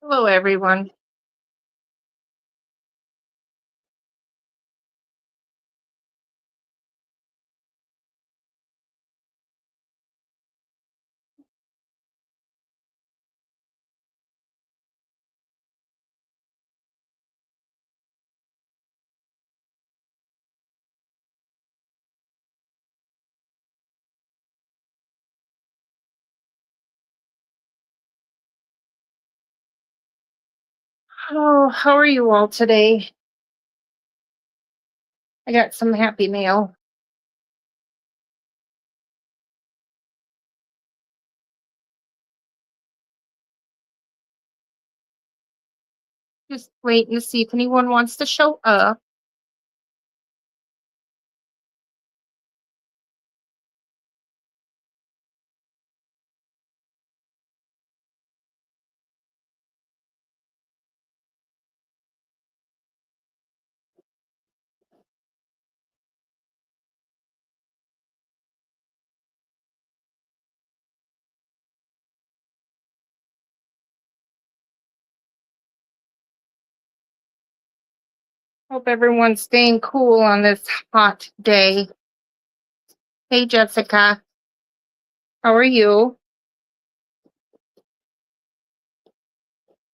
Hello, everyone. Oh, how are you all today? I got some happy mail. Just waiting to see if anyone wants to show up. Hope everyone's staying cool on this hot day. Hey, Jessica. How are you?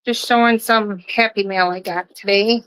Just showing some happy mail I got today.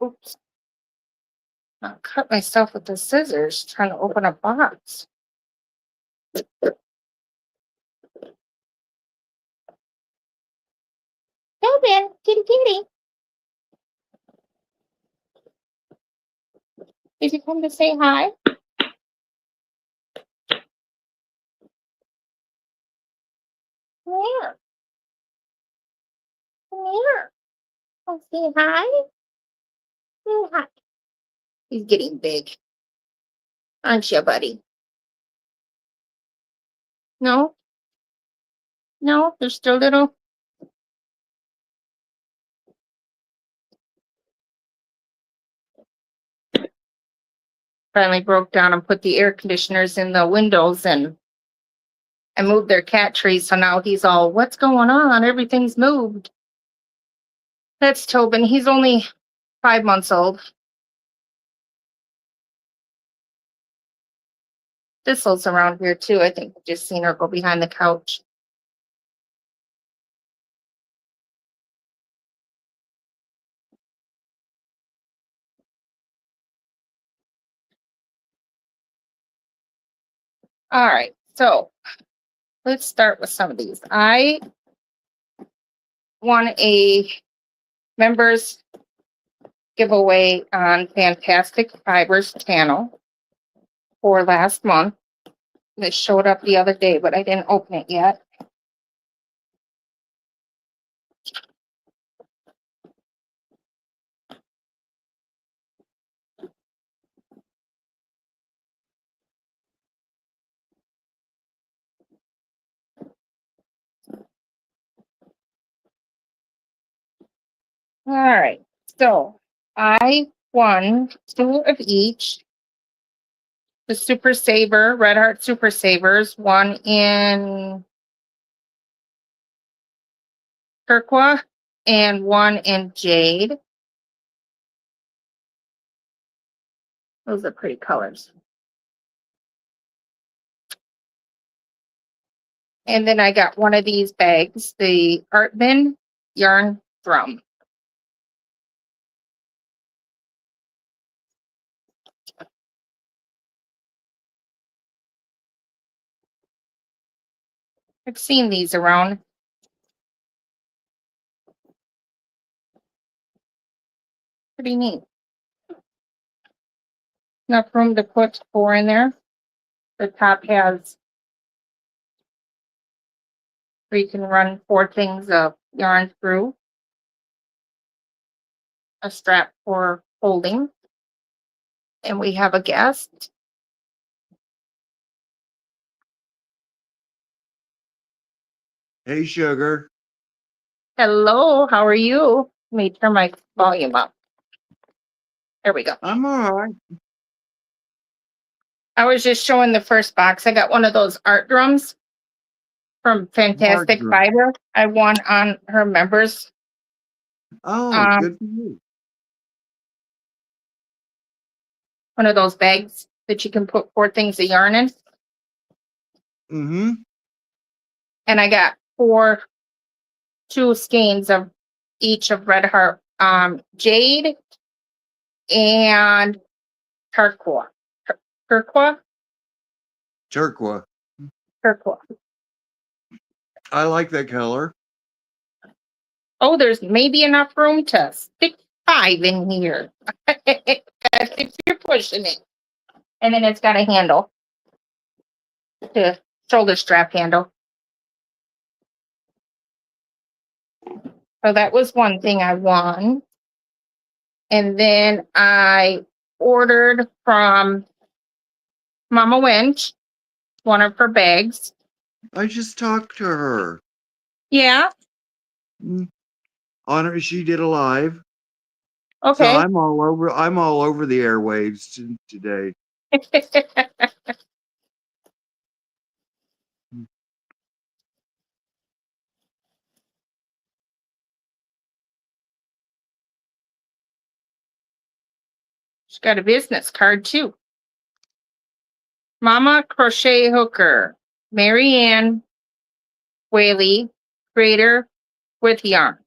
Oops. I cut myself with the scissors trying to open a box. Melvin, kitty kitty. Did you come to say hi? Come here. Come here. Oh, say hi. Say hi. He's getting big. Aren't you, buddy? No? No, they're still little. Finally broke down and put the air conditioners in the windows, and I moved their cat tree. So now he's all, what's going on? Everything's moved. That's Tobin. He's only 5 months old. Thistle's around here too. I think I've just seen her go behind the couch. All right. So let's start with some of these. I won a members giveaway on Fantastic Fibers channel for last month. That showed up the other day, but I didn't open it yet. All right. So I won two of each. The Super Saver, Red Heart Super Savers, one in turquoise and one in jade. Those are pretty colors. And then I got one of these bags, the Art Bin Yarn Drum. I've seen these around. Pretty neat. Enough room to put four in there. The top has where you can run four things of yarn through. a strap for holding. And we have a guest. Hey, sugar. Hello, how are you? Let me turn my volume up. There we go. I'm all right. I was just showing the first box. I got one of those art drums from Fantastic drum. Fiber. I won on her members. Oh, good for you. One of those bags that you can put 4 things of yarn in. Mm-hmm. And I got 2 skeins of each of Red Heart, Jade and Turquoise. Turquoise? Turquoise. Turquoise. I like that color. Oh, there's maybe enough room to stick 5 in here. If you're pushing it. And then it's got a handle. The shoulder strap handle. So that was one thing I won. And then I ordered from Mama Winch one of her bags. I just talked to her. Yeah. On her, she did a live. Okay. So I'm all over the airwaves today. She's got a business card too. Mama Crochet Hooker, Marianne Whaley, creator with yarn.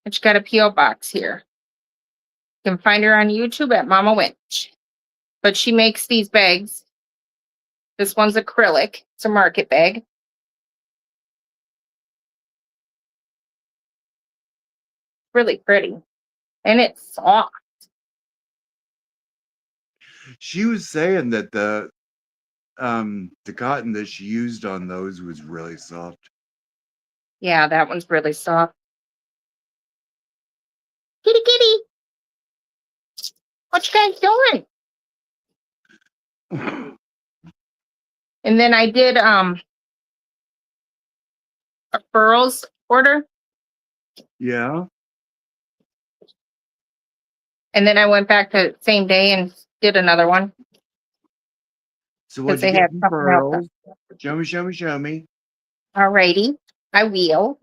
And she's got a P.O. box here. You can find her on YouTube at Mama Winch. But she makes these bags. This one's acrylic. It's a market bag. Really pretty. And it's soft. She was saying that the cotton that she used on those was really soft. Yeah, that one's really soft. Kitty, kitty. What you guys doing? And then I did a furls order. Yeah. And then I went back the same day and did another one. So what you get from furls? Show me, show me, show me. Alrighty, I will.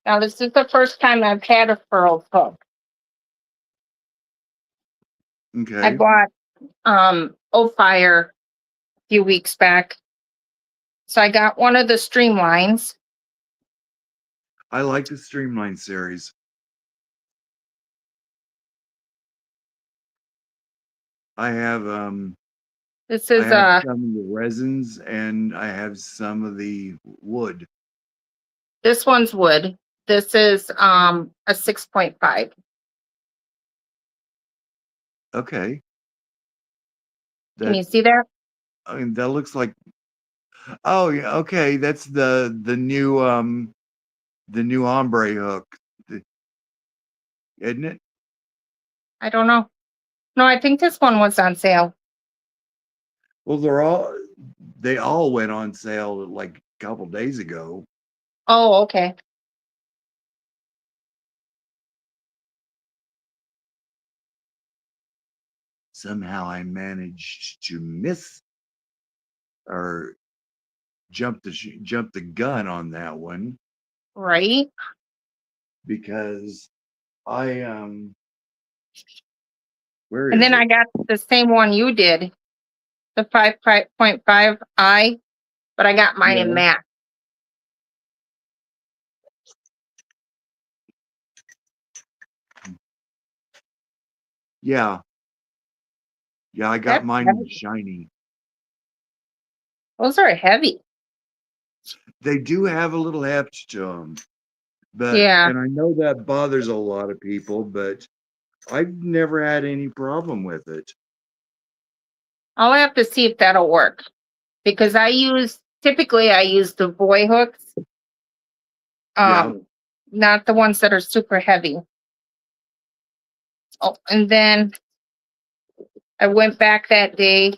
Now this is the first time I've had a furl hook. Okay. I bought Fire a few weeks back. So I got one of the Streamlines. I like the Streamline series. I have This is some of the resins and I have some of the wood. This one's wood. This is a 6.5. Okay. Can you see that? I mean, that looks like. Oh yeah, okay. That's the new ombre hook, isn't it? I don't know. No, I think this one was on sale. Well, they all went on sale like a couple days ago. Oh, okay. Somehow I managed to miss or jump the gun on that one. Right. Because I where And is then it? I got the same one you did, the 5.5i, but I got mine in matte. Yeah. Yeah, I got mine shiny. Those are heavy. They do have a little heft to them. But yeah. And I know that bothers a lot of people, but I've never had any problem with it. I'll have to see if that'll work because typically I use the boy hooks, Yeah. not the ones that are super heavy. Oh, and then I went back that day.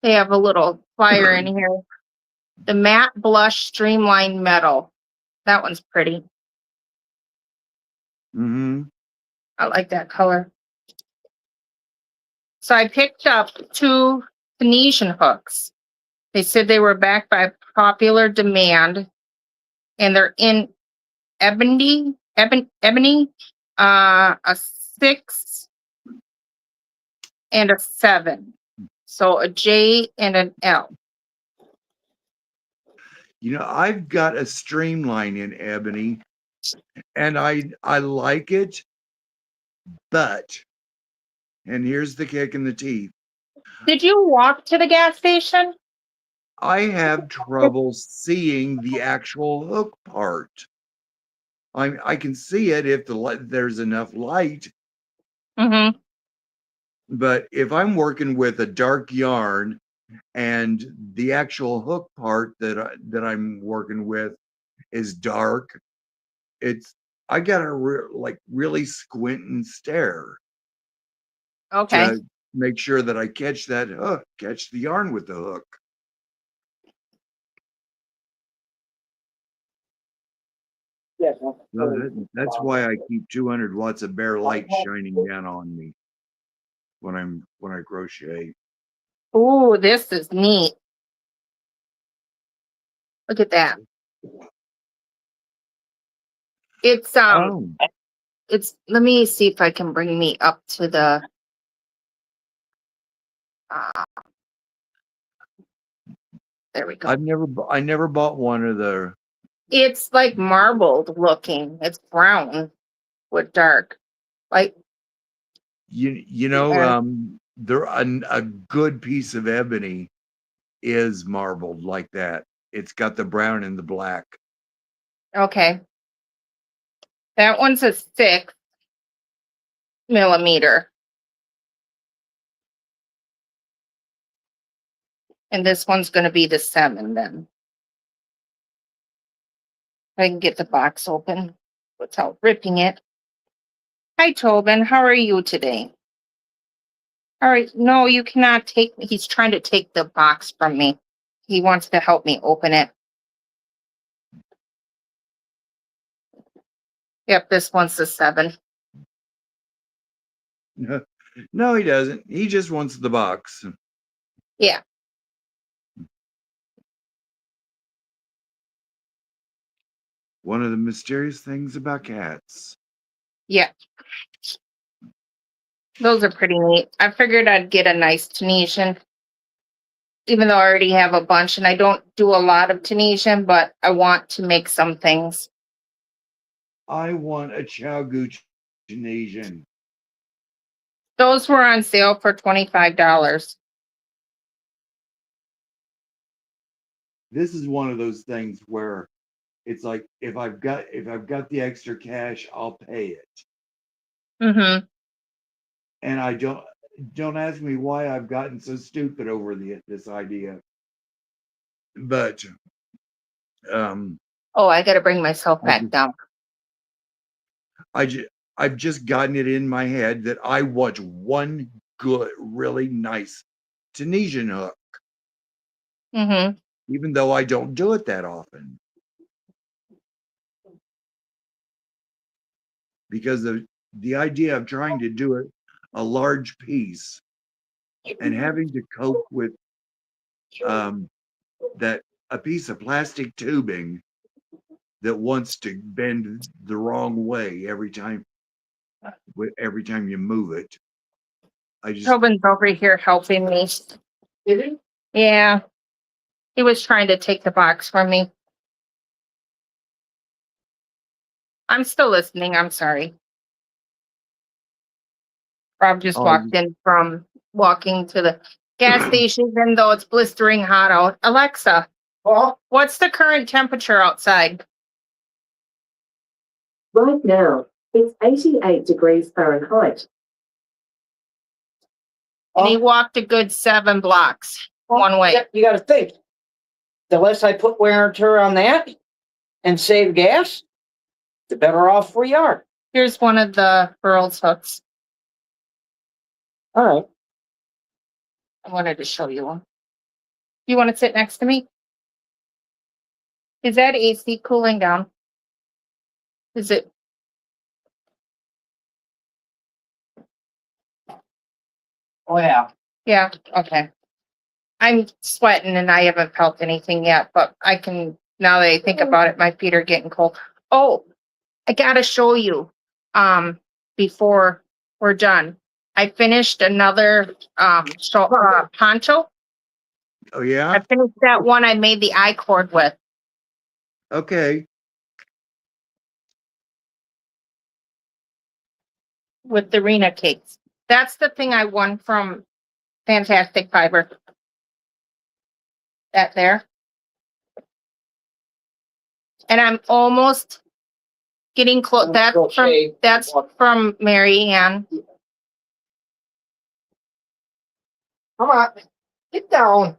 They have a little flyer in here. The matte blush streamlined metal. That one's pretty. Mm-hmm. I like that color. So I picked up 2 Phoenician hooks. They said they were backed by popular demand, and they're in ebony, a 6 and a 7. So a J and an L. I've got a streamline in ebony, and I like it, but, and here's the kick in the teeth. Did you walk to the gas station? I have trouble seeing the actual hook part. I can see it if there's enough light, Mm-hmm. but if I'm working with a dark yarn and the actual hook part that I'm working with is dark, I gotta really squint and stare Okay. to make sure that I catch the yarn with the hook. That's why I keep 200 watts of bare light shining down on me when I crochet. Ooh, this is neat. Look at that. It's Oh, let me see if I can bring me up to the there we go. I never bought one of the. It's like marbled looking. It's brown with dark. Like yeah. A good piece of ebony is marbled like that. It's got the brown and the black. Okay. That one's a 6 millimeter. And this one's going to be the 7 then. I can get the box open without ripping it. Hi, Tobin. How are you today? All right. No, you cannot take me. He's trying to take the box from me. He wants to help me open it. Yep, this one's the 7. No, he doesn't. He just wants the box. Yeah. One of the mysterious things about cats. Yeah. Those are pretty neat. I figured I'd get a nice Tunisian, even though I already have a bunch, and I don't do a lot of Tunisian, but I want to make some things. I want a Chow Gooch Tunisian. Those were on sale for $25. This is one of those things where it's like if I've got the extra cash, I'll pay it. Mm-hmm. And I don't ask me why I've gotten so stupid over this idea. But Oh, I got to bring myself back down. I've just gotten it in my head that I want one good, really nice Tunisian hook. Mm-hmm. Even though I don't do it that often. Because of the idea of trying to do it a large piece and having to cope with that a piece of plastic tubing that wants to bend the wrong way every time you move it. Tobin's over here helping me. Is he? Yeah. He was trying to take the box from me. I'm still listening. I'm sorry. Rob just walked in from walking to the gas station, even though it's blistering hot out. Alexa, what's the current temperature outside? Right now, It's 88 degrees Fahrenheit. And he walked a good 7 blocks Well, one way. You got to think. The less I put wear and tear on that and save gas, the better off we are. Here's one of the girls' hooks. All right. I wanted to show you one. You want to sit next to me? Is that AC cooling down? Is it? Oh, yeah. Yeah, okay. I'm sweating and I haven't felt anything yet, but I can, now that I think about it, my feet are getting cold. Oh, I gotta show you, before we're done. I finished another, poncho. Oh, yeah? I finished that one I made the I-cord with. Okay. With the Rena cakes. That's the thing I won from Fantastic Fiber. That there. And I'm almost getting close. That's from Mary Ann. Come on. Get down.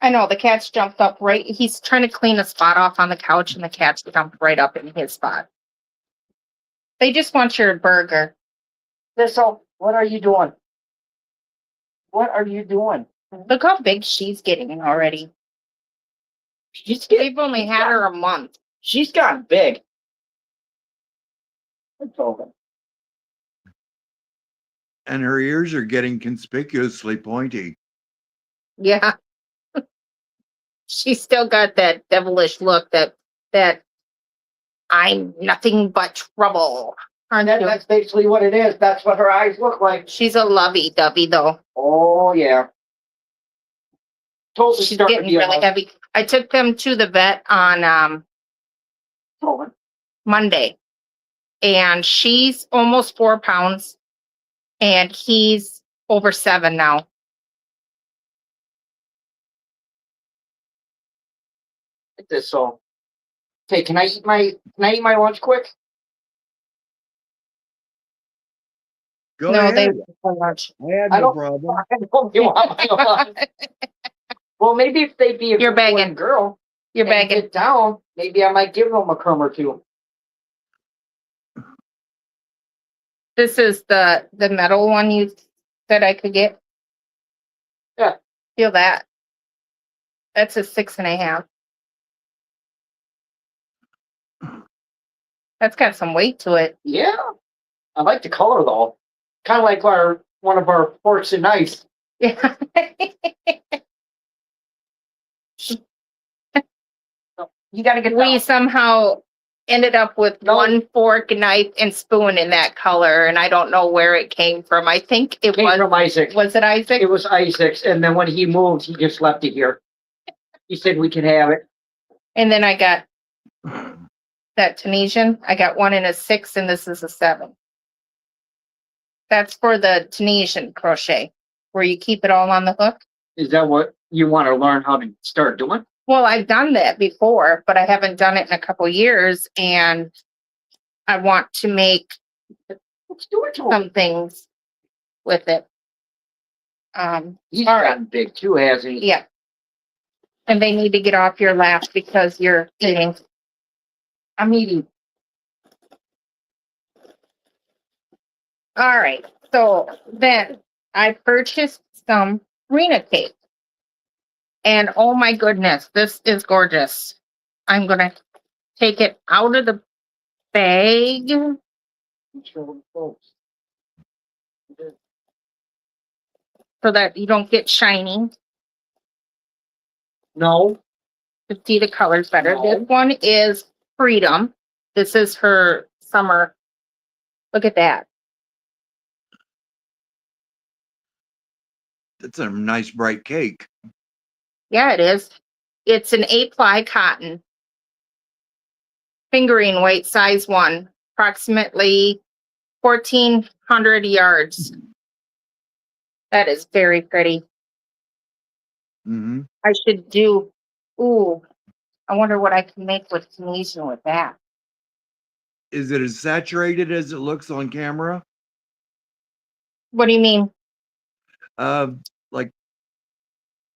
I know the cat's jumped up right. He's trying to clean a spot off on the couch and the cat's jumped right up in his spot. They just want your burger. Thistle, what are you doing? What are you doing? Look how big she's getting already. They've only had her a month. She's gotten big. It's over. And her ears are getting conspicuously pointy. Yeah. She's still got that devilish look that I'm nothing but trouble. And that's basically what it is. That's what her eyes look like. She's a lovey-dovey though. Oh, yeah. Totally She's getting really heavy. I took them to the vet on Monday, and she's almost 4 pounds, and he's over 7 now. This so. Okay, can I eat my lunch quick? Go No, ahead. they so much. I had I no don't- problem. I don't want my lunch. Well, maybe if they be a You're good boy begging. and girl, You're and begging. get down, maybe I might give them a crumb or two. This is the metal one you said I could get. Yeah. Feel that. That's a 6.5. That's got some weight to it. Yeah, I like the color though. Kind of like one of our forks and knives. Yeah. You got to get We down. somehow ended up with one fork, knife, and spoon in that color, and I don't know where it came from. I think it Came from Isaac. Was it Isaac? It was Isaac's, and then when he moved, he just left it here. He said we can have it. And then I got that Tunisian. I got one in a 6, and this is a 7. That's for the Tunisian crochet, where you keep it all on the hook. Is that what you want to learn how to start doing? Well, I've done that before, but I haven't done it in a couple years, and I want to make Let's do it to him. some things with it. He's all right. gotten big too, hasn't he? Yeah. And they need to get off your lap because you're eating. I'm eating. All right. So then I purchased some Rena cake. And oh my goodness, this is gorgeous. I'm going to take it out of the bag. So that you don't get shiny. No. To see the colors better. No. This one is Freedom. This is her summer. Look at that. It's a nice bright cake. Yeah, it is. It's an 8-ply cotton. Fingering weight, size 1. Approximately 1,400 yards. That is very pretty. Mm-hmm. I should do, ooh, I wonder what I can make with Tunisian with that. is it as saturated as it looks on camera? What do you mean? Like,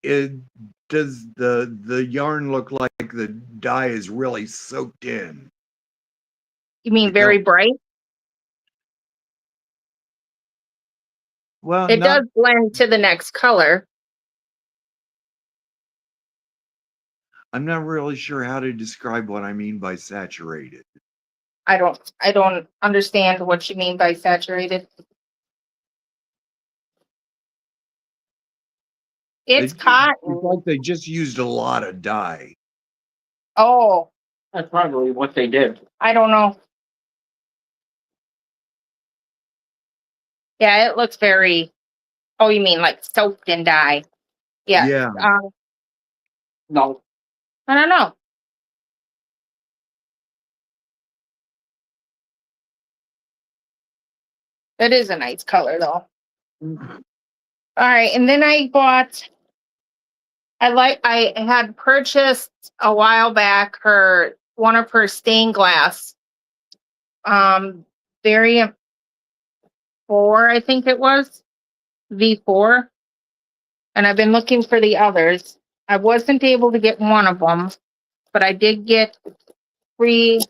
it does the yarn look like the dye is really soaked in? You mean The very color. bright? Well, It not. does blend to the next color. I'm not really sure how to describe what I mean by saturated. I don't understand what you mean by saturated. It's It's cotton. like they just used a lot of dye. Oh, That's probably what they did. I don't know. Yeah, it looks very, oh, you mean like soaked in dye? Yeah. Yeah. No. I don't know. It is a nice color though. All right, and then I had purchased a while back one of her stained glass variant 4, I think it was V4, and I've been looking for the others. I wasn't able to get one of them, but I did get 3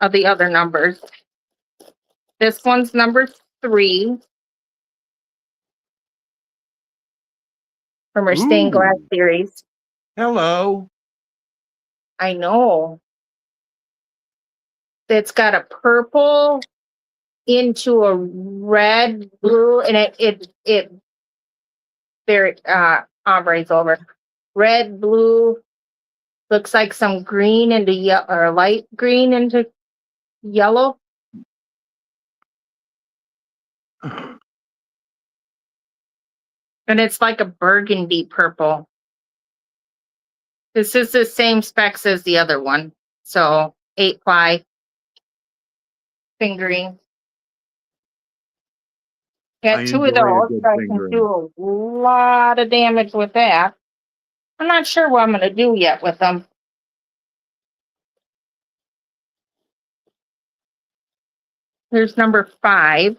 of the other numbers. This one's number 3 from her stained glass Ooh. series. Hello. I know. It's got a purple into a red, blue, and it very ombre's over. Red, blue, looks like some green into yellow, or light green into yellow. And it's like a burgundy purple. This is the same specs as the other one. So 8-ply fingering. I Got 2 of enjoy a those, good so I can fingering. do a lot of damage with that. I'm not sure what I'm going to do yet with them. Here's number 5.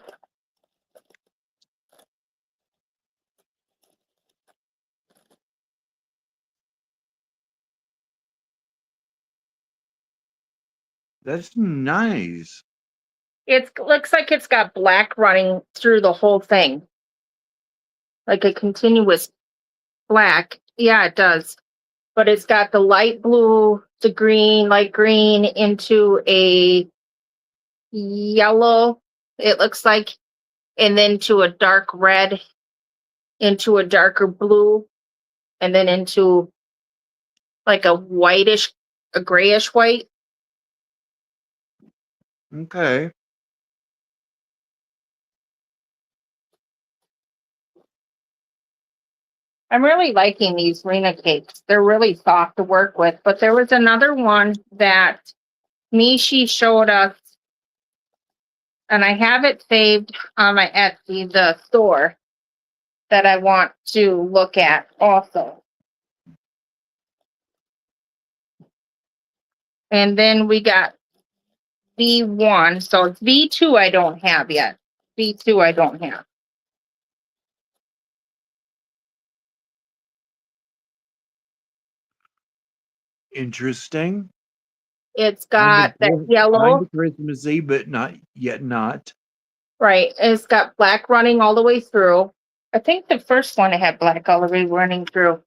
That's nice. It looks like it's got black running through the whole thing. Like a continuous black. Yeah, it does. But it's got the light blue, the green, light green into a yellow, it looks like, and then to a dark red, into a darker blue, and then into like a whitish, a grayish white. Okay. I'm really liking these Rena cakes. They're really soft to work with. But there was another one that Mishi showed us, and I have it saved on my Etsy, the store, that I want to look at also. And then we got V1. So it's V2 I don't have yet. V2 I don't have. Interesting. It's got that Kind yellow, of Christmassy, but not yet not. right? It's got black running all the way through. I think the first one had black all the way running through.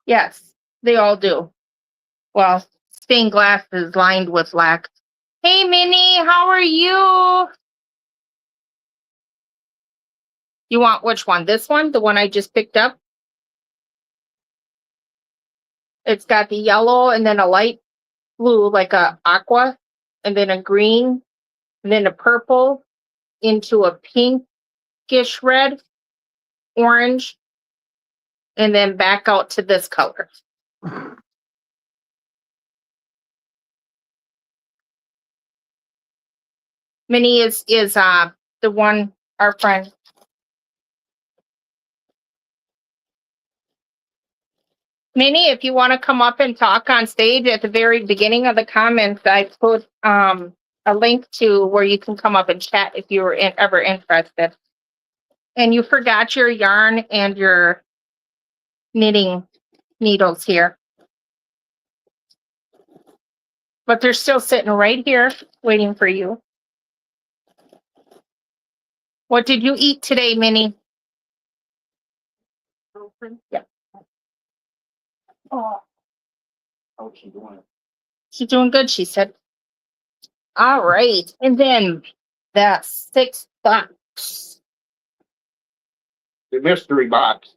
Yes, they all do. Well, stained glass is lined with black. Hey, Minnie, how are you? You want which one? This one? The one I just picked up? It's got the yellow and then a light blue, like a aqua, and then a green, and then a purple into a pinkish red, orange, and then back out to this color. Minnie is the one, our friend. Minnie, if you want to come up and talk on stage at the very beginning of the comments, I put a link to where you can come up and chat if you were ever interested. And you forgot your yarn and your knitting needles here. But they're still sitting right here waiting for you. What did you eat today, Minnie? Yeah. Oh, How's she doing? she's doing good, she said. All right. And then the $6. The mystery box.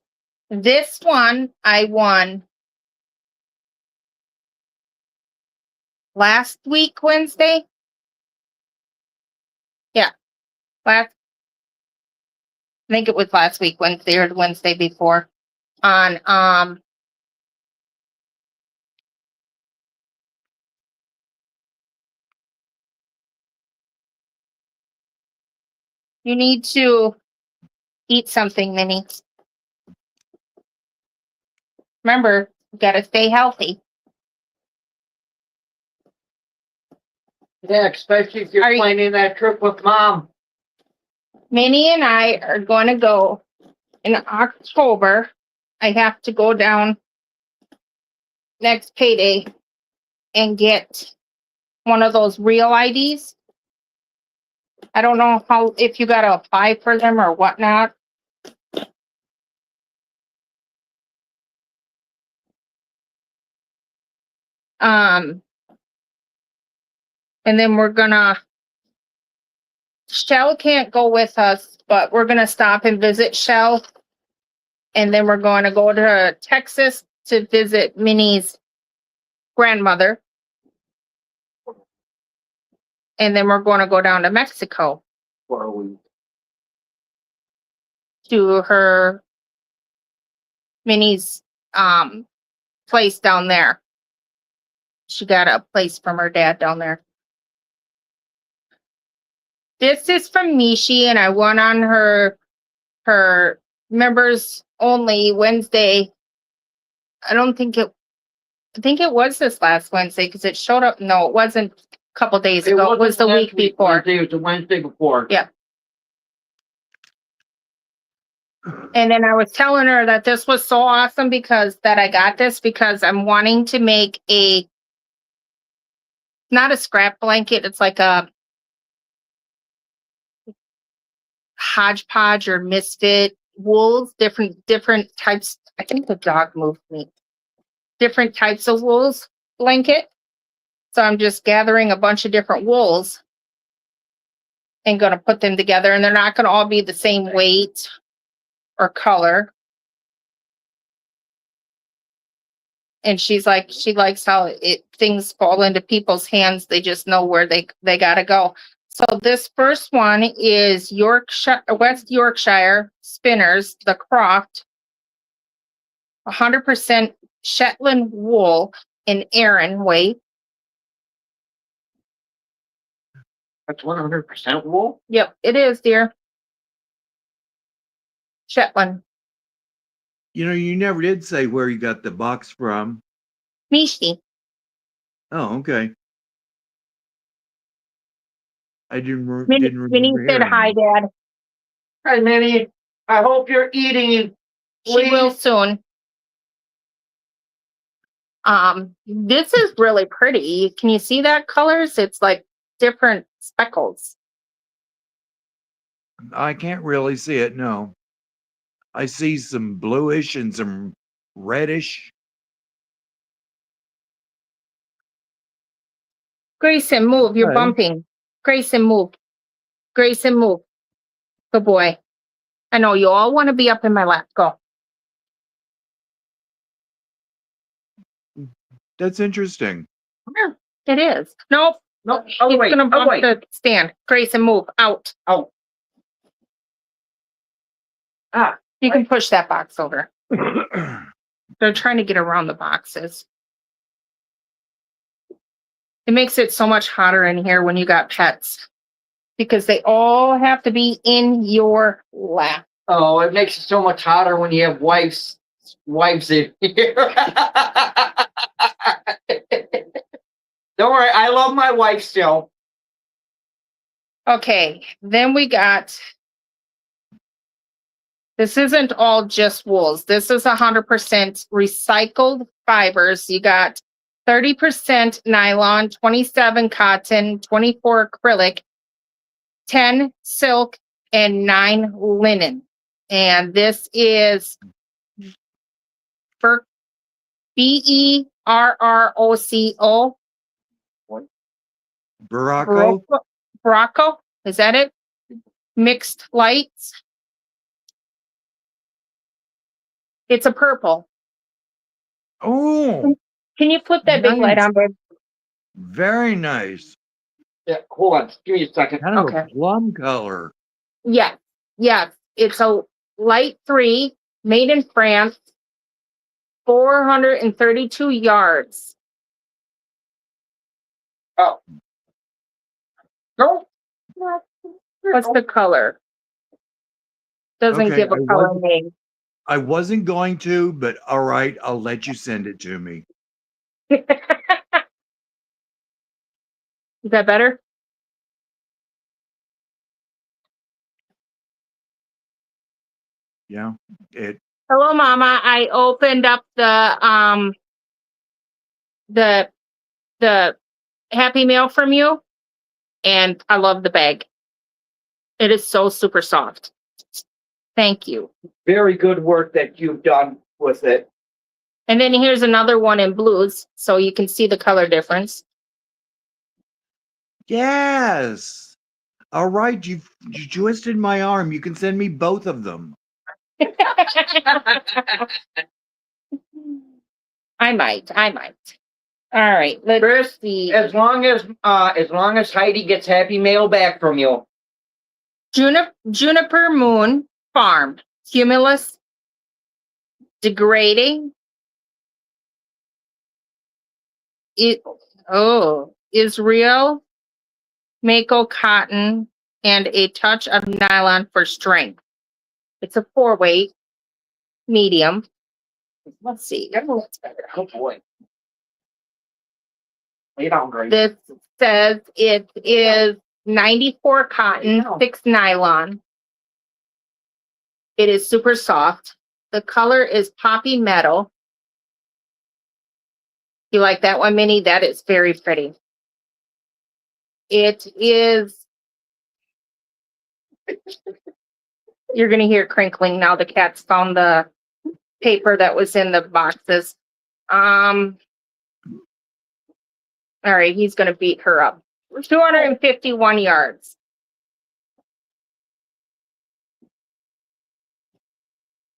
This one I won last week, Wednesday. Yeah. I think it was last week, Wednesday or the Wednesday before. On you need to eat something, Minnie. Remember, you gotta stay healthy. Yeah, especially if you're Are you- planning that trip with Mom. Minnie and I are going to go in October. I have to go down next payday and get one of those real IDs. I don't know if you got to apply for them or whatnot. And then Shell can't go with us, but we're gonna stop and visit Shell. And then we're going to go to Texas to visit Minnie's grandmother. And then we're going to go down to Mexico For a week. to her Minnie's place down there. She got a place from her dad down there. This is from Mishi, and I went on her members only Wednesday. I think it was this last Wednesday because it showed up. No, it wasn't a couple days ago. It was the week before. Wednesday, it was the Wednesday before. Yeah. And then I was telling her that this was so awesome because I got this because I'm wanting to make not a scrap blanket. It's like a hodgepodge or misfit wools, different types. I think the dog moved me. Different types of wools blanket. So I'm just gathering a bunch of different wools and going to put them together, and they're not going to all be the same weight or color. And she's like, she likes how things fall into people's hands. They just know where they got to go. So this first one is West Yorkshire Spinners, the Croft, 100% Shetland wool in Aran weight. That's 100% wool? Yep, it is, dear. Shetland. You know, you never did say where you got the box from. Mishi. Oh, okay. I didn't Minnie remember said hearing hi, that. Dad. Hi, Minnie. I hope you're eating. She will soon. This is really pretty. Can you see that colors? It's like different speckles. I can't really see it, no. I see some bluish and some reddish. Grayson, move. You're Okay. bumping. Grayson, move. Grayson, move. Good boy. I know you all want to be up in my lap. Go. That's interesting. Yeah, it is. Nope. No, He's oh wait, gonna oh bump wait. the stand. Grayson, move. Out. Oh. Ah. You can push that box over. They're trying to get around the boxes. It makes it so much hotter in here when you got pets because they all have to be in your lap. Oh, it makes it so much hotter when you have wives wife's in here. Don't worry, I love my wife still. Okay, then we got, this isn't all just wools. This is 100% recycled fibers. You got 30% nylon, 27 cotton, 24 acrylic, 10 silk, and 9 linen. And this is Berrocco. Baracco? Barrocco, is that it? Mixed lights. It's a purple. Oh, Can you put that big light nice. on, babe? Very nice. Yeah, hold on. Give me a second. Kind of Okay. a plum color. Yes, yes. It's a light 3, made in France, 432 yards. Oh. No. What's the color? Doesn't Okay, give a color name. I wasn't going to, but all right, I'll let you send it to me. Is that better? Yeah, it. Hello, Mama. I opened up the Happy Mail from you, and I love the bag. It is so super soft. Thank you. Very good work that you've done with it. And then here's another one in blues, so you can see the color difference. Yes. All right, you twisted my arm. You can send me both of them. I might. All right, let's Chris, see. as long as Heidi gets Happy Mail back from you. Juniper Moon Farm, Cumulus Degrading. Israel, Mako cotton, and a touch of nylon for strength. It's a 4-weight, medium. Let's see. What's better? Oh boy. Lay down, Grace. This says it is 94 cotton, 6 nylon. It is super soft. The color is poppy metal. You like that one, Minnie? That is very pretty. It is. You're going to hear crinkling now. The cat's found the paper that was in the boxes. All right, he's going to beat her up. 251 yards.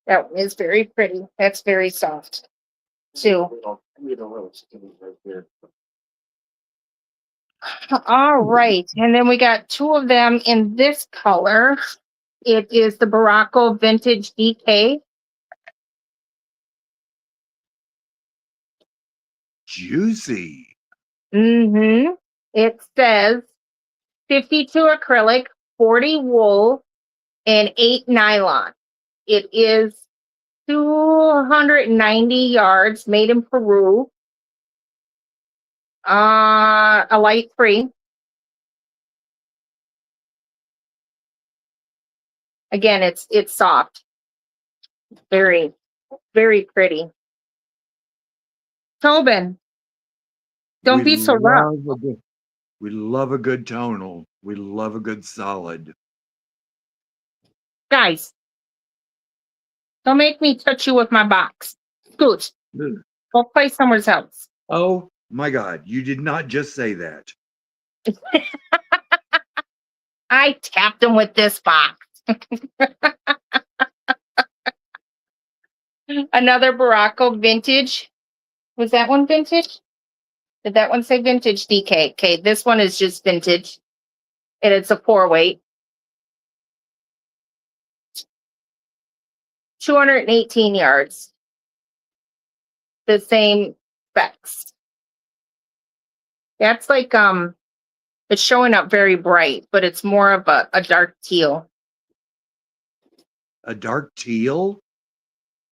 That one is very pretty. That's very soft, too. All right, and then we got 2 of them in this color. It is the Barrocco Vintage DK. Juicy. Mm-hmm. It says 52 acrylic, 40 wool, and 8 nylon. It is 290 yards, made in Peru. A light 3. Again, it's soft. Very, very pretty. Tobin, don't be so rough. We love a good tonal. We love a good solid. Guys, don't make me touch you with my box. Scoot. Ugh. Go play somewhere else. Oh my God, you did not just say that. I tapped him with this box. Another Barrocco vintage. Was that one vintage? Did that one say vintage, DK? Okay, this one is just vintage. And it's a 4-weight. 218 yards. The same specs. That's like, it's showing up very bright, but it's more of a dark teal. A dark teal?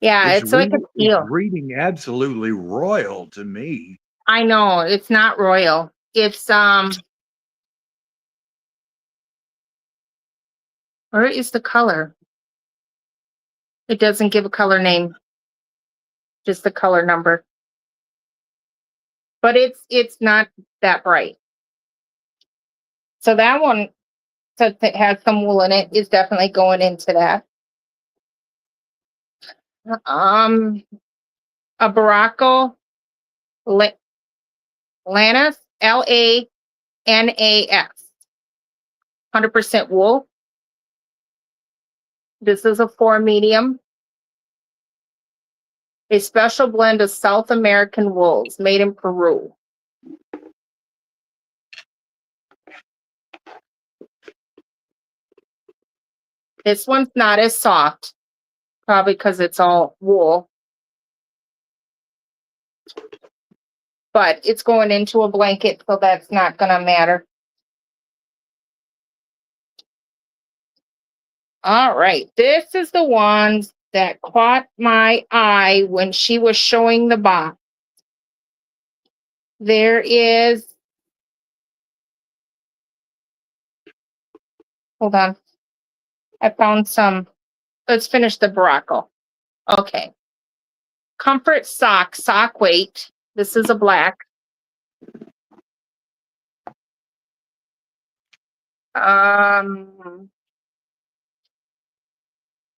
Yeah, it's like a it's teal. reading absolutely royal to me. I know, it's not royal. It's, where is the color? It doesn't give a color name, just the color number. But it's not that bright. So that one, since it has some wool in it, is definitely going into that. A Baracco Lanus, Lanas, 100% wool. This is a 4 medium. A special blend of South American wools made in Peru. This one's not as soft, probably because it's all wool. But it's going into a blanket, so that's not going to matter. All right, this is the ones that caught my eye when she was showing the box. There is, hold on, I found some. Let's finish the Baracco. Okay. Comfort sock weight. This is a black.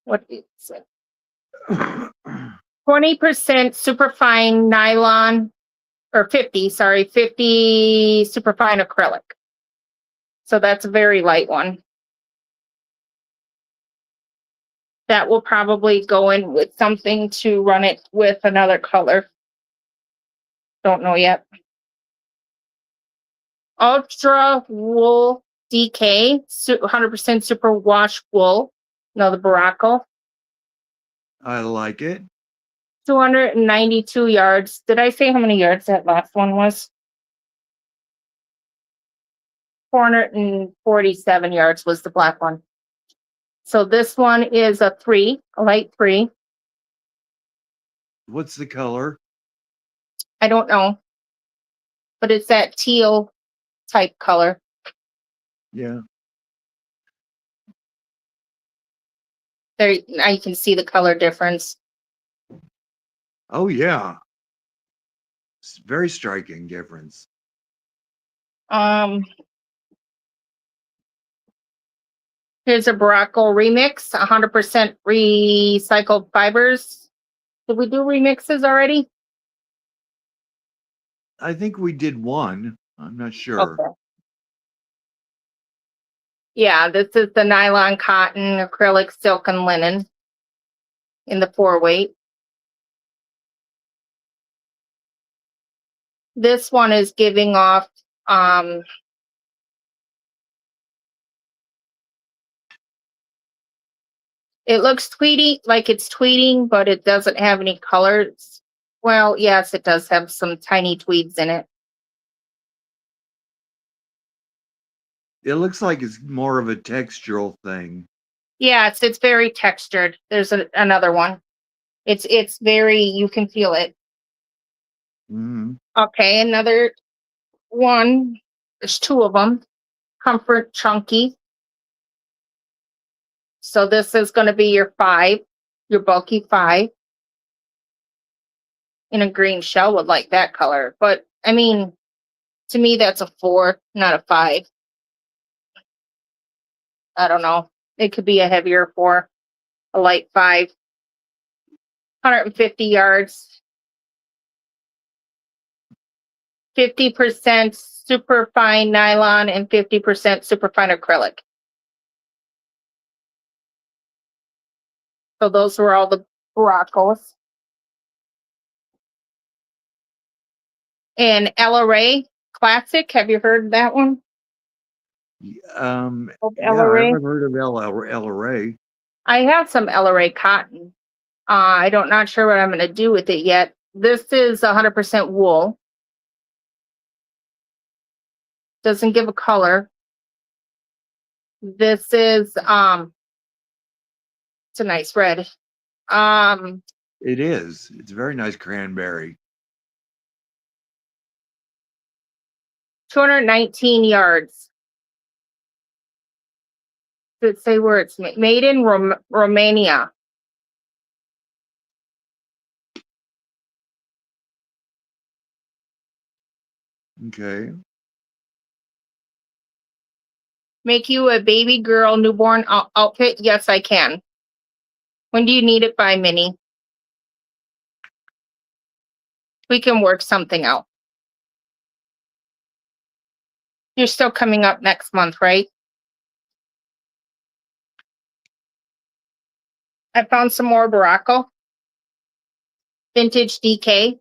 What is it? 20% superfine nylon, or 50 superfine acrylic. So that's a very light one. That will probably go in with something to run it with another color. Don't know yet. Ultra wool DK, 100% super wash wool. No, the Baracco. I like it. 292 yards. Did I say how many yards that last one was? 447 yards was the black one. So this one is a light 3. What's the color? I don't know, but it's that teal type color. Yeah. There, now you can see the color difference. Oh, yeah. It's very striking difference. Here's a Baracco remix, 100% recycled fibers. Did we do remixes already? I think we did one. I'm not sure. Okay. Yeah, this is the nylon, cotton, acrylic, silk, and linen in the 4 weight. This one is giving off it looks tweedy, like it's tweeding, but it doesn't have any colors. Well, yes, it does have some tiny tweeds in it. It looks like it's more of a textural thing. Yes, it's very textured. There's another one. It's very, you can feel it. Mm-hmm. Okay, another one. There's 2 of them. Comfort Chunky. So this is going to be your 5, your bulky 5. In a green shell would like that color. But, I mean, to me, that's a 4, not a 5. I don't know. It could be a heavier 4, a light 5. 150 yards. 50% super fine nylon and 50% super fine acrylic. So those were all the Baraccos. And Ella Ray Classic. Have you heard of that one? Yeah, Ella Ray? I've heard of Ella Ray. I have some Ella Ray cotton. Not sure what I'm going to do with it yet. This is 100% wool. Doesn't give a color. This is, it's a nice red. It is. It's a very nice cranberry. 219 yards. Does it say where it's made in Romania? Okay. Make you a baby girl newborn outfit? Yes, I can. When do you need it by, Minnie? We can work something out. You're still coming up next month, right? I found some more Baracco. Vintage DK.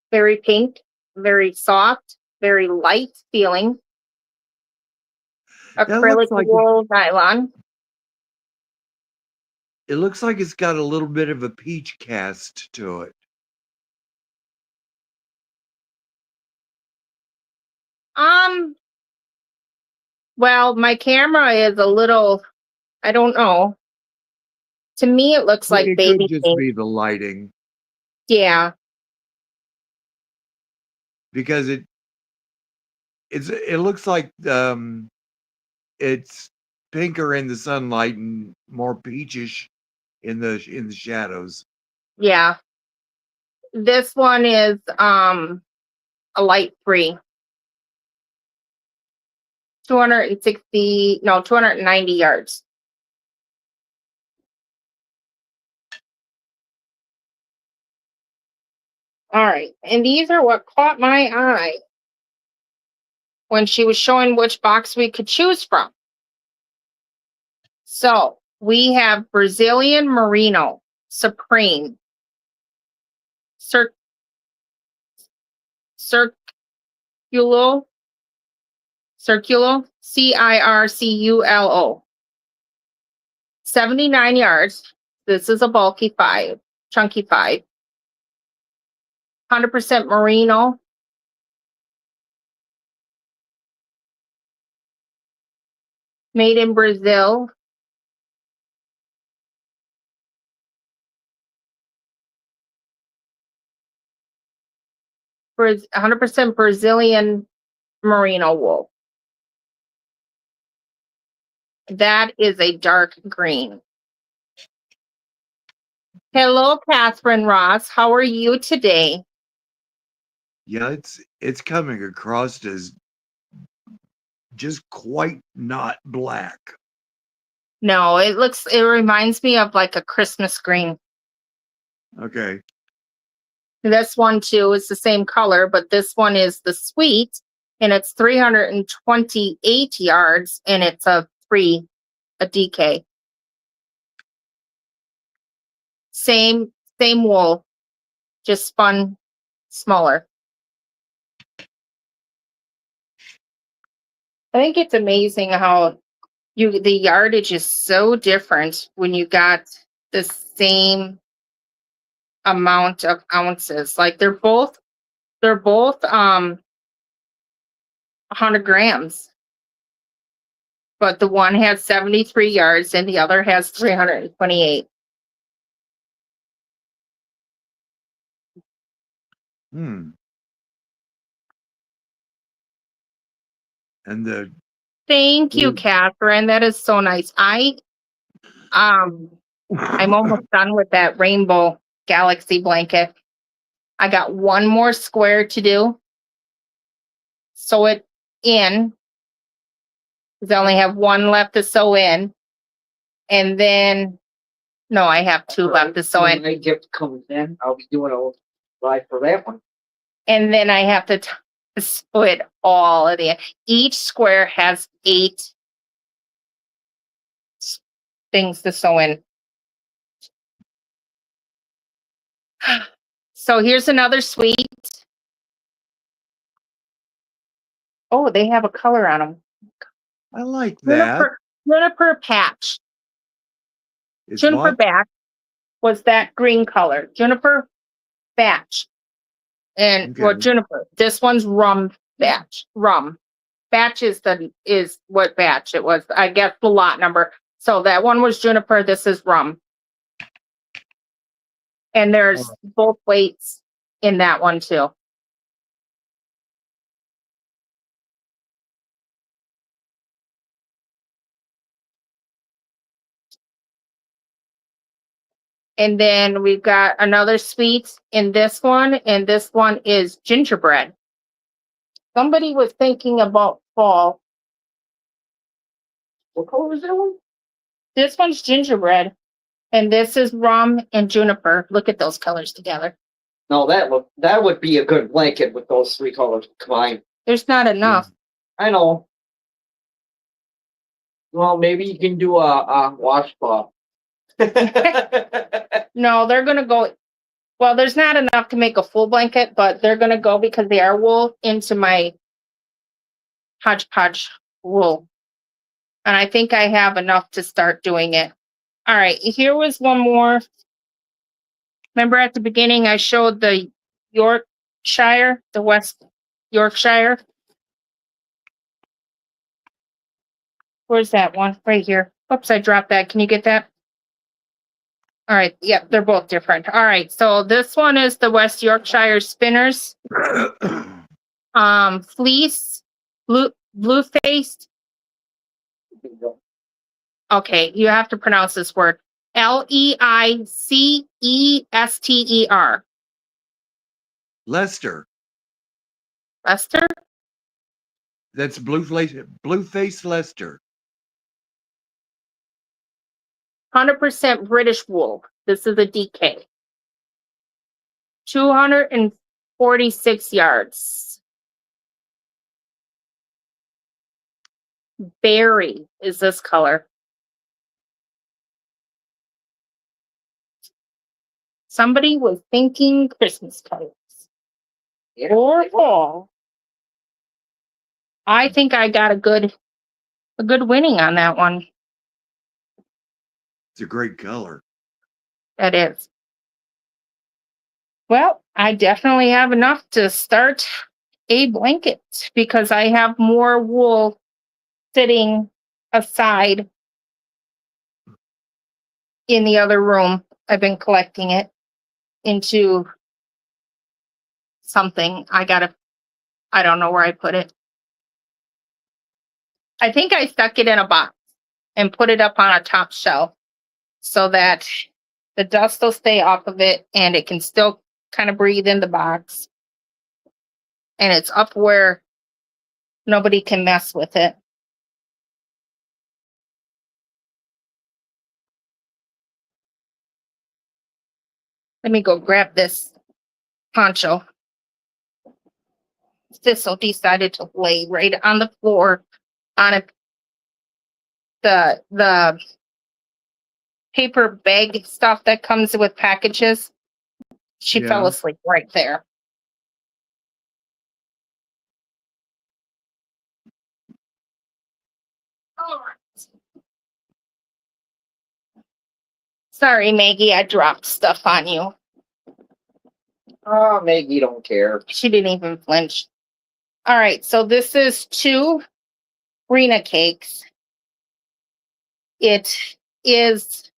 Very pink, very soft, very light feeling. That Acrylic looks like wool nylon. it looks like it's got a little bit of a peach cast to it. Well, my camera is a little, I don't know. To me, it looks like It could baby just pink. be the lighting Yeah, because it looks like it's pinker in the sunlight and more peachish in the shadows. yeah. This one is a light free. 290 yards. All right, and these are what caught my eye when she was showing which box we could choose from. So we have Brazilian Merino Supreme. Circulo, Circulo. 79 yards. This is a bulky 5, chunky 5. 100% merino. Made in Brazil. For 100% Brazilian merino wool. That is a dark green. Hello, Catherine Ross. How are you today? Yeah, it's coming across as just quite not black. No, it reminds me of like a Christmas green. Okay. This one too is the same color, but this one is the sweet, and it's 328 yards, and it's a DK. Same wool, just spun smaller. I think it's amazing how the yardage is so different when you got the same amount of ounces. Like they're both 100 grams, but the one has 73 yards and the other has 328. And the Thank you, Catherine. That is so nice. I'm almost done with that rainbow galaxy blanket. I got one more square to do. Sew it in. Because I only have one left to sew in. And then, no, I have two left to sew in. When the gift comes in, I'll be doing a live for that one. And then I have to split all of the, each square has 8 things to sew in. So here's another suite. Oh, they have a color on them. I like that. Juniper patch. It's Juniper what? back was that green color. Juniper batch. And Okay. well, juniper. This one's rum batch. Rum. Batch is what batch it was. I guess the lot number. So that one was juniper, this is rum. And there's both weights in that one too. And then we've got another sweet in this one, and this one is gingerbread. Somebody was thinking about fall. What color is that one? This one's gingerbread, and this is rum and juniper. Look at those colors together. No, that would be a good blanket with those three colors combined. There's not enough. I know. Well, maybe you can do a washcloth. No, they're gonna go. Well, there's not enough to make a full blanket, but they're gonna go because they are wool into my hodgepodge wool. And I think I have enough to start doing it. All right, here was one more. Remember at the beginning, I showed the Yorkshire, the West Yorkshire. Where's that one? Right here. Oops, I dropped that. Can you get that? All right. Yep, they're both different. All right. So this one is the West Yorkshire Spinners. Fleece, blue faced. Okay, you have to pronounce this word. Leicester. Lester. Lester? That's blue-faced Lester. 100% British wool. This is a DK. 246 yards. Berry is this color. Somebody was thinking Christmas colors. Or fall. I think I got a good winning on that one. It's a great color. That is. Well, I definitely have enough to start a blanket because I have more wool sitting aside in the other room. I've been collecting it into something. I don't know where I put it. I think I stuck it in a box and put it up on a top shelf so that the dust will stay off of it and it can still kind of breathe in the box. And it's up where nobody can mess with it. Let me go grab this poncho. Thistle decided to lay right on the floor on the paper bag stuff that comes with packages. She fell Yeah. asleep right there. All right. Sorry, Maggie, I dropped stuff on you. Oh, Maggie don't care. She didn't even flinch. All right, so this is 2 Rena cakes. It is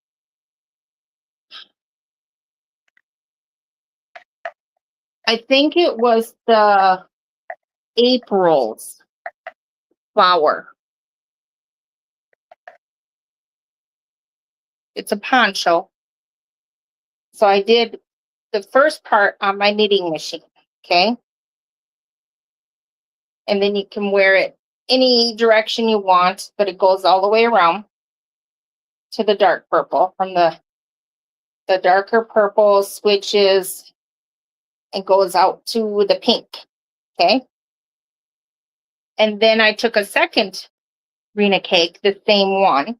I think it was the April's flower. It's a poncho. So I did the first part on my knitting machine, okay? And then you can wear it any direction you want, but it goes all the way around to the dark purple. From the darker purple switches and goes out to the pink, okay? And then I took a second Rena cake, the same one,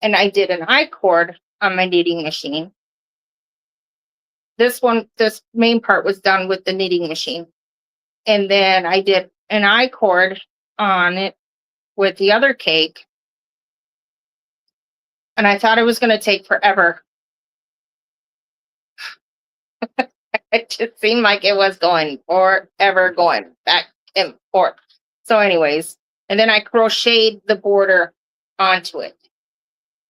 and I did an I-cord on my knitting machine. This main part was done with the knitting machine. And then I did an I-cord on it with the other cake. And I thought it was going to take forever. It just seemed like it was going forever, going back and forth. So anyways, and then I crocheted the border onto it.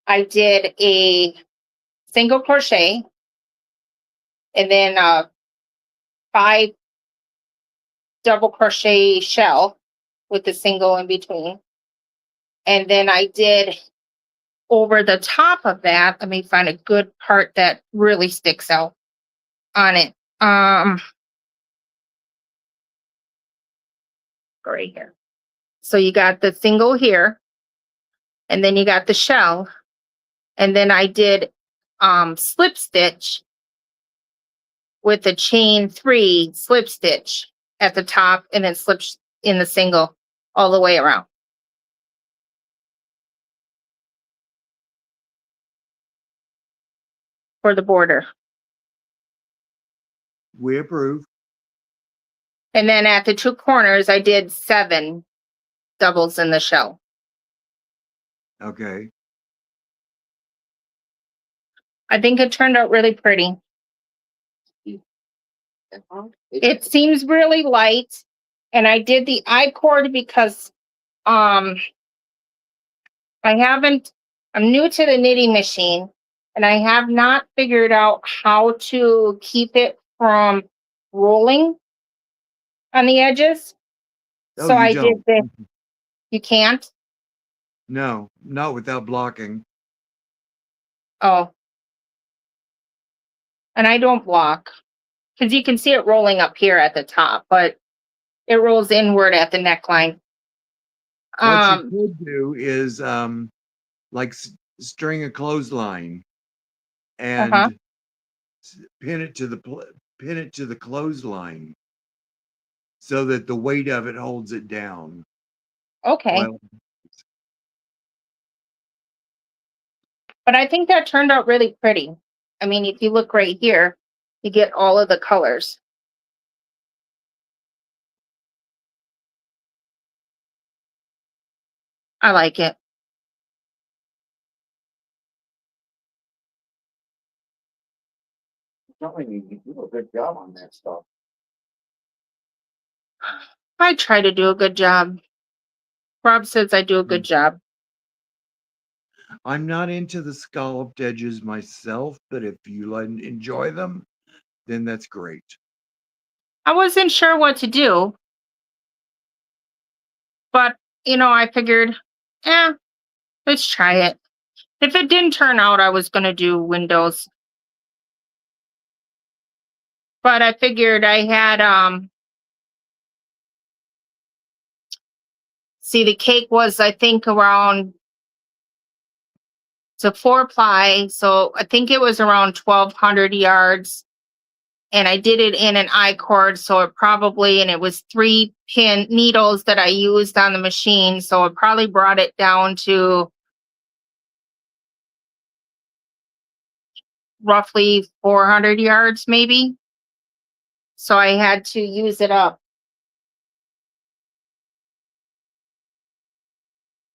I did a single crochet and then 5 double crochet shell with the single in between. And then I did over the top of that, let me find a good part that really sticks out on it. Right here. So you got the single here, and then you got the shell, and then I did slip stitch with the chain 3 slip stitch at the top, and then slip in the single all the way around. For the border. We approve. And then at the 2 corners, I did 7 doubles in the shell. Okay. I think it turned out really pretty. It seems really light, and I did the I-cord because I'm new to the knitting machine, and I have not figured out how to keep it from rolling on the edges. Oh, So you I did don't. this. You can't? No, not without blocking. Oh. And I don't block because you can see it rolling up here at the top, but it rolls inward at the neckline. What you could do is like string a clothesline Uh-huh. and pin it to the clothesline so that the weight of it holds it down. Okay. Well, But I think that turned out really pretty. I mean, if you look right here, you get all of the colors. I like it. You do a good job on that stuff. I try to do a good job. Rob says I do a good job. I'm not into the scalloped edges myself, but if you enjoy them, then that's great. I wasn't sure what to do, but I figured, let's try it. If it didn't turn out, I was going to do windows. But I figured I had, see, the cake was, I think, around, it's a 4-ply, so I think it was around 1,200 yards. And I did it in an I-cord, so and it was 3 pin needles that I used on the machine, so it probably brought it down to roughly 400 yards, maybe. So I had to use it up.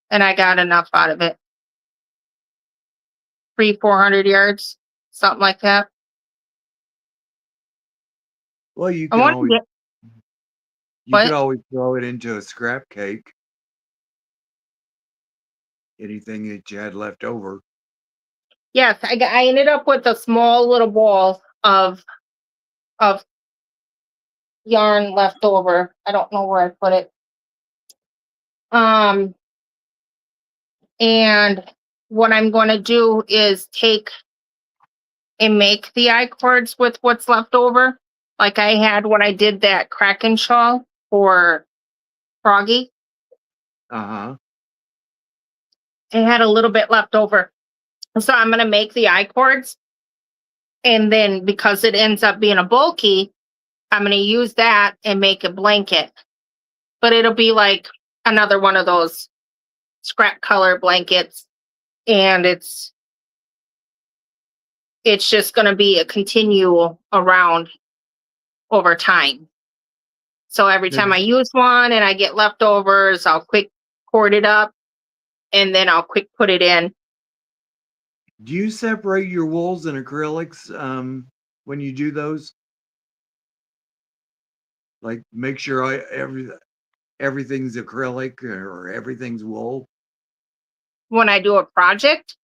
And I got enough out of it. 400 yards, something like that. Well, you I can want to always get, you could what? always throw it into a scrap cake. Anything that you had left over. Yes, I ended up with a small little ball of yarn left over. I don't know where I put it. And what I'm going to do is take and make the I-cords with what's left over. Like I had when I did that Kraken shawl for Froggy. Uh-huh. I had a little bit left over. So I'm going to make the I-cords. And then because it ends up being a bulky, I'm going to use that and make a blanket. But it'll be like another one of those scrap color blankets. And it's just going to be a continual around over time. So every time I use one and I get leftovers, I'll quick cord it up and then I'll quick put it in. Do you separate your wools and acrylics when you do those? Like make sure everything's acrylic or everything's wool? When I do a project,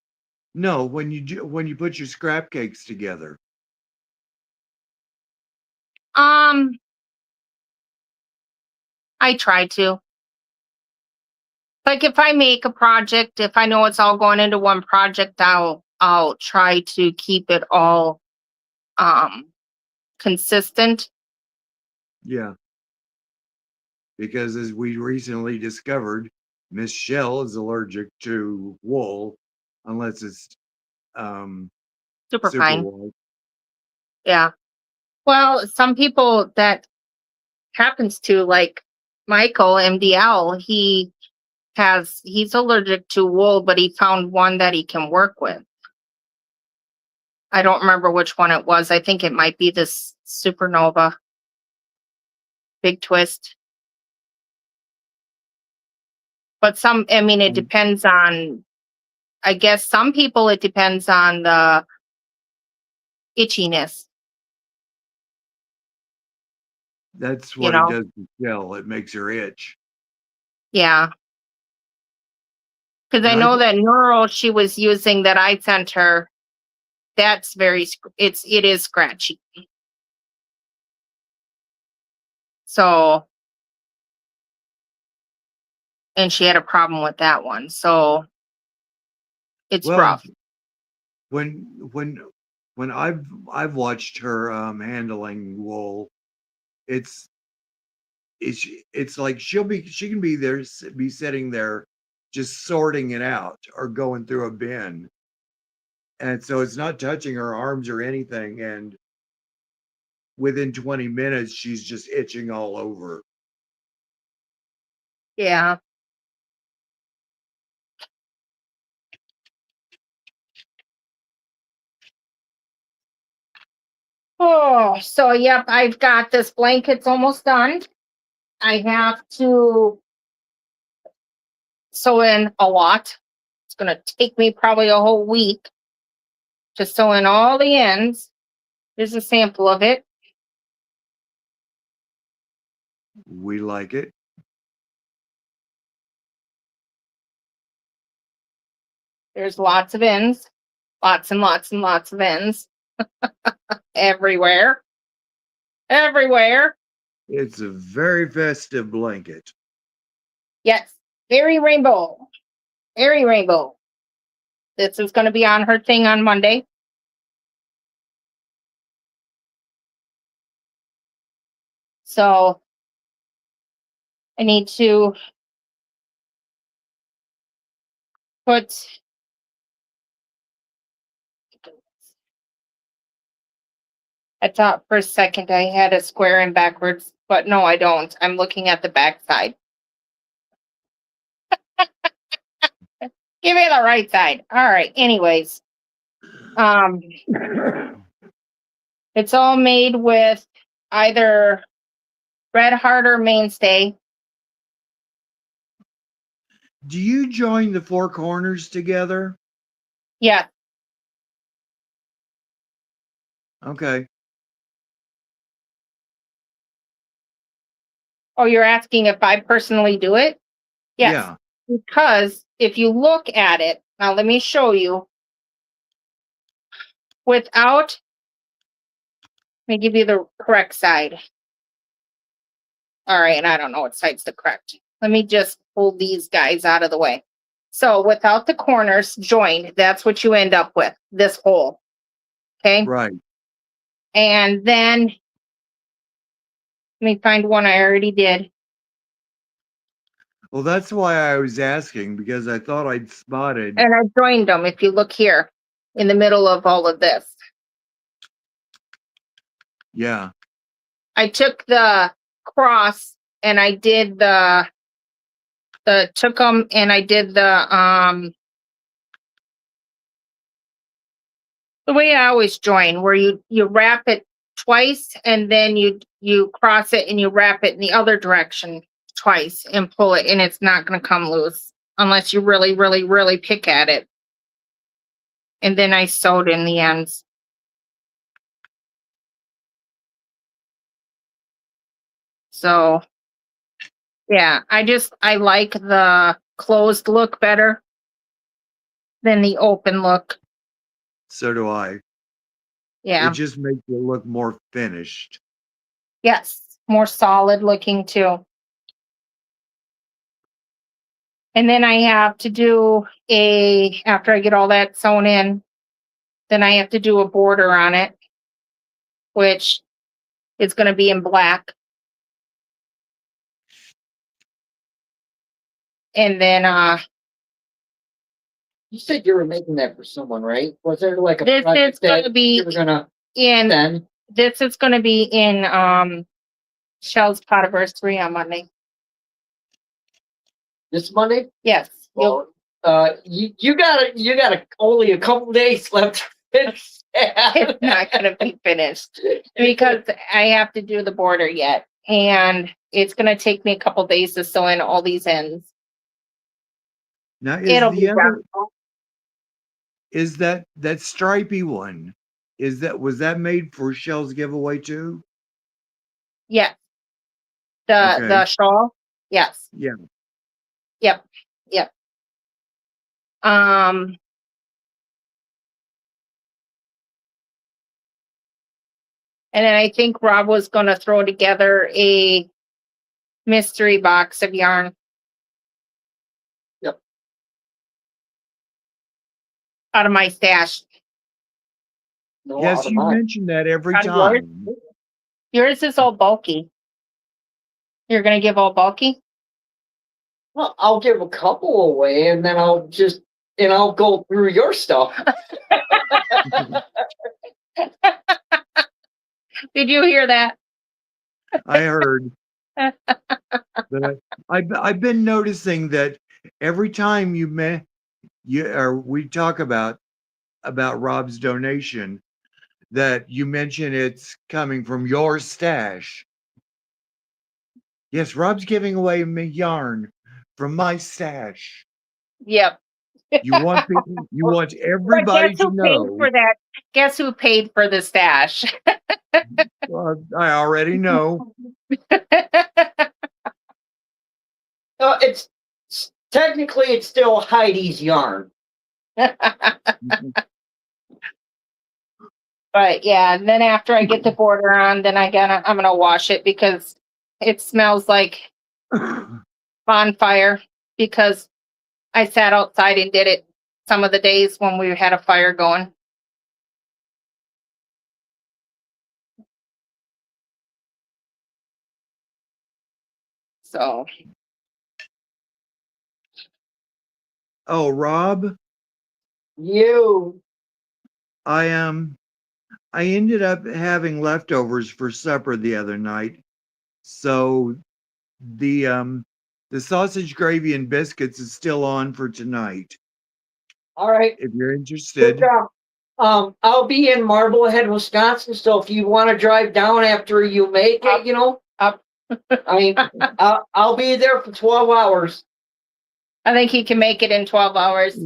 No, when you put your scrap cakes together. I try to. Like if I make a project, if I know it's all going into one project, I'll try to keep it all consistent. Yeah. Because as we recently discovered, Miss Shell is allergic to wool unless it's Super super fine. wool. Yeah. Well, some people that happens to, like Michael MDL, he's allergic to wool, but he found one that he can work with. I don't remember which one it was. I think it might be this Supernova Big Twist. But it depends on, I guess some people, it depends on the itchiness. That's You what it know? does to Shell. It makes her itch. Yeah. Because I And know that Neural she was using that I sent her, that's it is scratchy. So, and she had a problem with that one. So it's well, rough. when I've watched her handling wool, it's like she can be there, be sitting there just sorting it out or going through a bin, and so it's not touching her arms or anything, and within 20 minutes she's just itching all over. Yeah. Oh, so yep, I've got this blanket's almost done. I have to sew in a lot. It's gonna take me probably a whole week to sew in all the ends. Here's a sample of it. We like it. There's lots of ends. Lots and lots and lots of ends. Everywhere. Everywhere. It's a very festive blanket. Yes. Very rainbow. Very rainbow. This is going to be on her thing on Monday. So I need to put, I thought for a second I had a square in backwards, but no, I don't. I'm looking at the back side. Give me the right side. All right. Anyways, it's all made with either Red Heart or Mainstay. Do you join the four corners together? Yeah. Okay. Oh, you're asking if I personally do it? Yes. Yeah. Because if you look at it, now let me show you. Let me give you the correct side. All right, and I don't know what side's the correct. Let me just pull these guys out of the way. So without the corners joined, that's what you end up with, this hole. Okay? Right. And then, let me find one I already did. Well, that's why I was asking, because I thought I'd spotted. And I joined them, if you look here, in the middle of all of this. Yeah. I took the cross and I did took them and I did the way I always join, where you wrap it twice and then you cross it and you wrap it in the other direction twice and pull it, and it's not going to come loose unless you really, really, really pick at it. And then I sewed in the ends. So yeah, I like the closed look better than the open look. So do I. Yeah. It just makes it look more finished. Yes. More solid looking too. And then I have to do after I get all that sewn in, then I have to do a border on it, which is going to be in black. And then You said you were making that for someone, right? Was there like a this project is going that to be you were gonna in send this is going to be in Shell's Potiversary on Monday. this Monday? Yes. Well, you got only a couple days left to finish that. It's not going to be finished because I have to do the border yet. And it's going to take me a couple days to sew in all these ends. Now, It'll be done. is that stripy one? Was that made for Shell's giveaway too? Yes. Okay. The shawl. Yes. Yeah. Yep. Yep. And then I think Rob was going to throw together a mystery box of yarn. Yep. Out of my stash. No, Yes, out of you mine. mention that every Out of yours? time. Yours is all bulky. You're going to give all bulky? Well, I'll give a couple away, and then I'll go through your stuff. Did you hear that? I heard. But I've been noticing that every time we talk about Rob's donation, that you mention it's coming from your stash. Yes, Rob's giving away me yarn from my stash. Yep. You want But everybody guess to who paid know. for that? Guess who paid for the stash? Well, I already know. It's technically it's still Heidi's yarn. But yeah, and then after I get the border on, then I'm gonna wash it because it smells like bonfire because I sat outside and did it some of the days when we had a fire going. So Oh, Rob, I ended up having leftovers for supper the other night. So the sausage gravy and biscuits is still on for tonight. All right. If you're Good interested. job. I'll be in Marblehead, Wisconsin, so if you want to drive down after you make it, up. I mean, I'll be there for 12 hours. I think he can make it in 12 hours.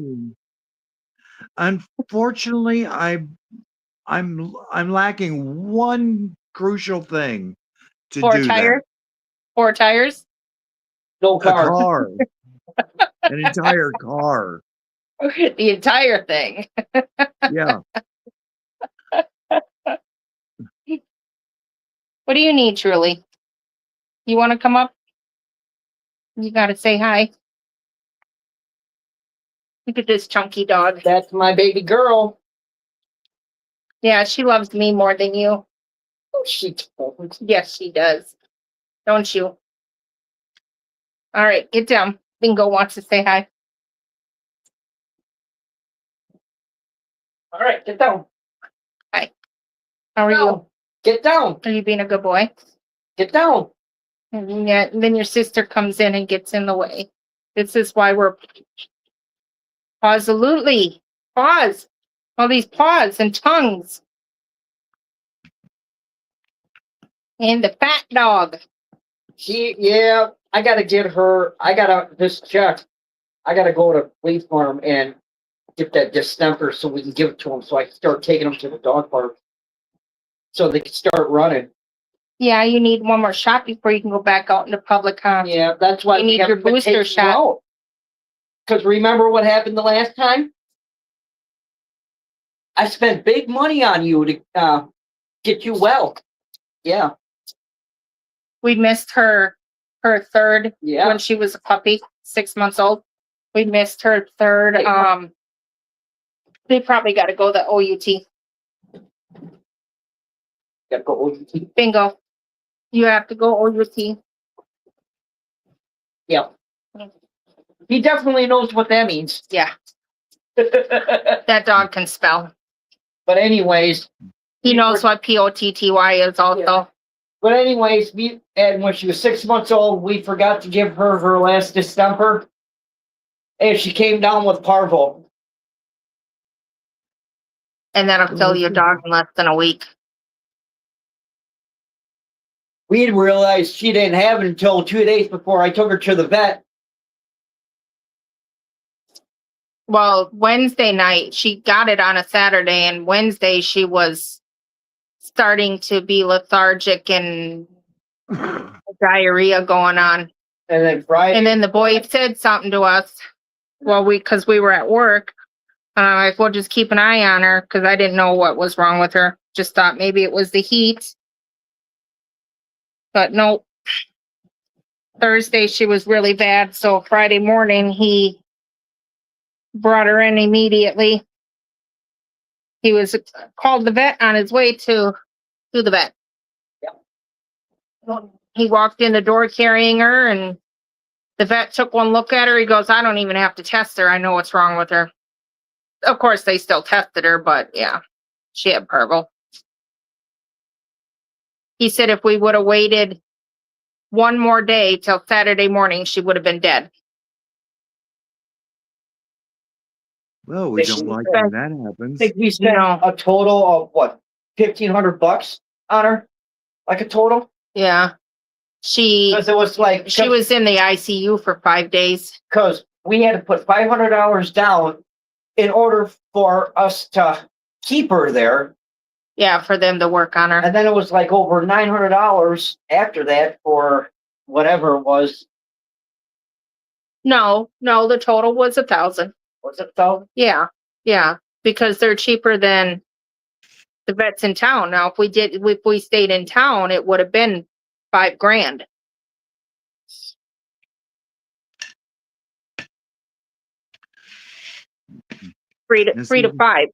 Unfortunately, I'm lacking one crucial thing to Four do tires. 4 tires. No that. A car. car. An entire car. The entire thing. Yeah. What do you need, Truly? You want to come up? You got to say hi. Look at this chunky dog. That's my baby girl. Yeah, she loves me more than you. Oh, she told. Yes, she does. Don't you? All right, get down. Bingo wants to say hi. All right, get down. Hi. How are you? Get down. Are you being a good boy? Get down. And then your sister comes in and gets in the way. This is why we're Paws-olutely. Paws. All these paws and tongues. And the fat dog. I gotta get her. This check. I gotta go to Police Farm and get that distemper so we can give it to them so I can start taking them to the dog park so they can start running. Yeah, you need one more shot before you can go back out into public, huh? Yeah, that's why You need your booster shot. Because remember what happened the last time? I spent big money on you to get you well. Yeah. We missed her third Yeah. when she was a puppy, 6 months old. We missed her third. They probably got to go the OUT. Gotta go OUT. Bingo. You have to go OUT. Yeah. He definitely knows what that means. Yeah, But that dog can spell. anyways, He knows what POTTY is also. and when she was 6 months old, we forgot to give her her last distemper, and she came down with parvo. And that'll kill your dog in less than a week. We didn't realize she didn't have it until 2 days before I took her to the vet. Well, Wednesday night, she got it on a Saturday, and Wednesday she was starting to be lethargic and diarrhea going on. And then Friday. And then the boy said something to us. Well, because we were at work. Like, we'll just keep an eye on her because I didn't know what was wrong with her. Just thought maybe it was the heat. But no. Thursday she was really bad. So Friday morning he brought her in immediately. He was called the vet on his way to the vet. Yeah. He walked in the door carrying her, and the vet took one look at her. He goes, I don't even have to test her. I know what's wrong with her. Of course, they still tested her, but yeah, she had parvo. He said if we would have waited one more day till Saturday morning, she would have been dead. Well, we They don't should like spend- when that I happens. think we spent No. a total of what, $1,500 on her, like a total, Yeah. She because it was like was in the ICU for 5 days. because we had to put $500 down in order for us to keep her there, Yeah, for them to work on her. and then it was like over $900 after that for whatever it was. No, the total was 1,000. Was it though? Yeah, because they're cheaper than the vets in town. Now, if we stayed in town, it would have been $5,000. Three to five.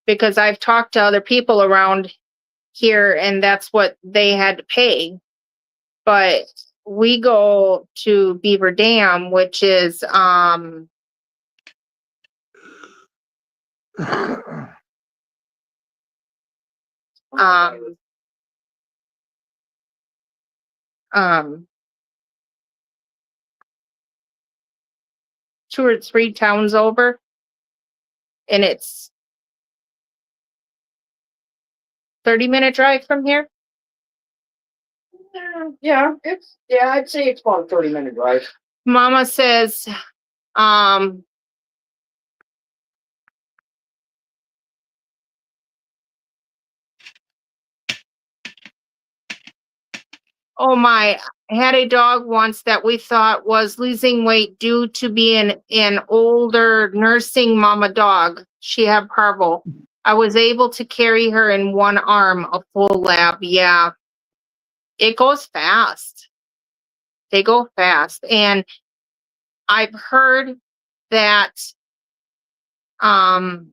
Because I've talked to other people around here, and that's what they had to pay. But we go to Beaver Dam, which is two or three towns over, and it's 30-minute drive from here. Yeah, I'd say it's about a 30-minute drive. Mama says, oh my, I had a dog once that we thought was losing weight due to being an older nursing mama dog. She had parvo. I was able to carry her in one arm, a full lab. Yeah. It goes fast. They go fast. And I've heard that from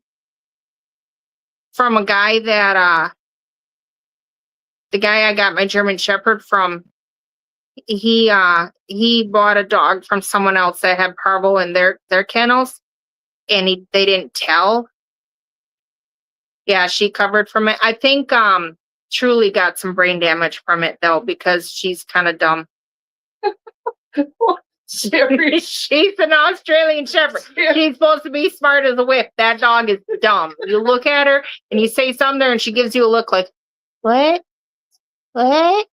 a guy that the guy I got my German Shepherd from, he bought a dog from someone else that had parvo in their kennels, and they didn't tell. Yeah, she covered from it. I think Truly got some brain damage from it though, because she's kind of dumb. She's an Australian Shepherd. She's supposed to be smart as a whip. That dog is dumb. You look at her and you say something there and she gives you a look like, what? What?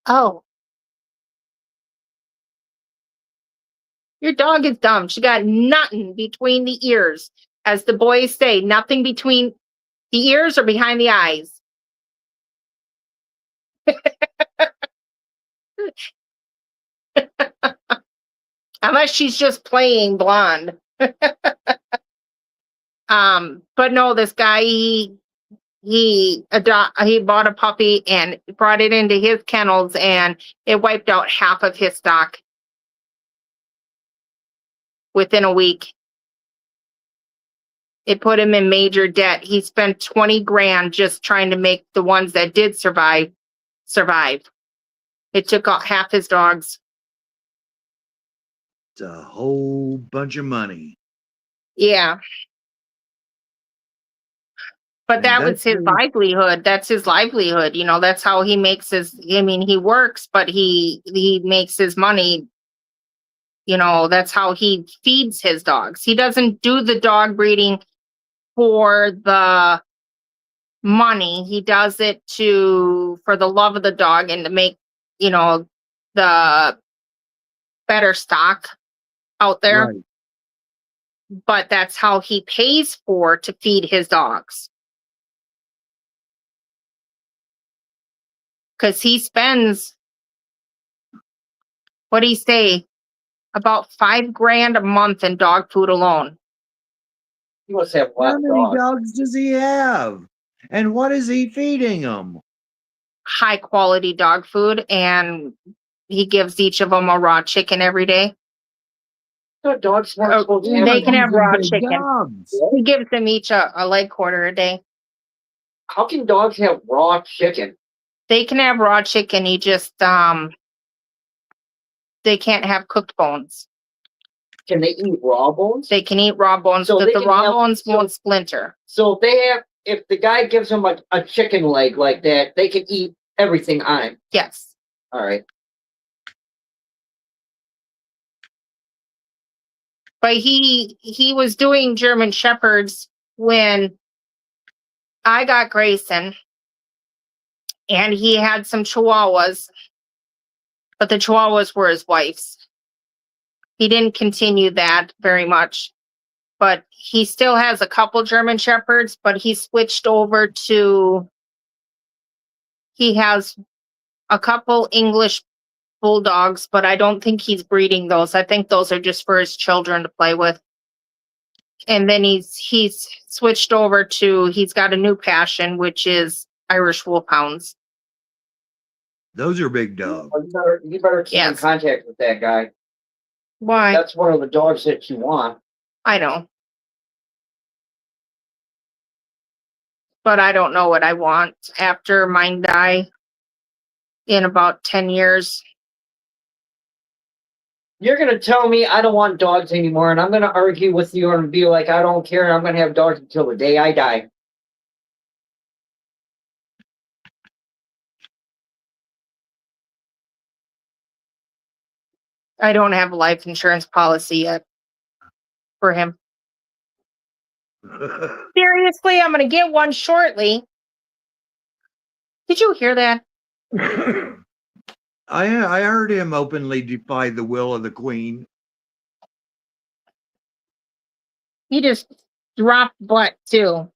Oh. Your dog is dumb. She got nothing between the ears. As the boys say, nothing between the ears or behind the eyes. Unless she's just playing blonde. But no, this guy, he bought a puppy and brought it into his kennels, and it wiped out half of his stock within a week. It put him in major debt. He spent 20 grand just trying to make the ones that did survive. It took out half his dogs. It's a whole bunch of money. Yeah. But And that was his livelihood. That's his livelihood. You know, that's how he makes his, I mean, he works, but he makes his money. You know, that's how he feeds his dogs. He doesn't do the dog breeding for the money. He does it for the love of the dog and to make, you know, the better stock out there. Right. But that's how he pays to feed his dogs. Because he spends, what do you say, about $5 grand a month in dog food alone. He must have a lot How of many dogs. dogs does he have? And what is he feeding them? High quality dog food, and he gives each of them a raw chicken every day. So dogs weren't supposed to They have can have These are raw big chicken. dogs. He gives them each a leg quarter a day. How can dogs have raw chicken? They can have raw chicken. He just they can't have cooked bones. Can they eat raw bones? They can eat raw bones, So but they the can raw have- bones so- won't splinter. So if the guy gives them a chicken leg like that, they can eat everything on it. Yes. All right. But he was doing German Shepherds when I got Grayson, and he had some Chihuahuas, but the Chihuahuas were his wife's. He didn't continue that very much, but he still has a couple German Shepherds, but he switched over he has a couple English Bulldogs, but I don't think he's breeding those. I think those are just for his children to play with. And then he's switched over he's got a new passion, which is Irish Wolfhounds. Those are big dogs. You better keep in Yes. contact with that guy. Why? That's one of the dogs that you want. I know. But I don't know what I want after mine die in about 10 years. You're gonna tell me I don't want dogs anymore, and I'm gonna argue with you and be like, I don't care, and I'm gonna have dogs until the day I die. I don't have a life insurance policy yet for him. Seriously, I'm going to get one shortly. Did you hear that? I heard him openly defy the will of the queen. He just dropped butt too.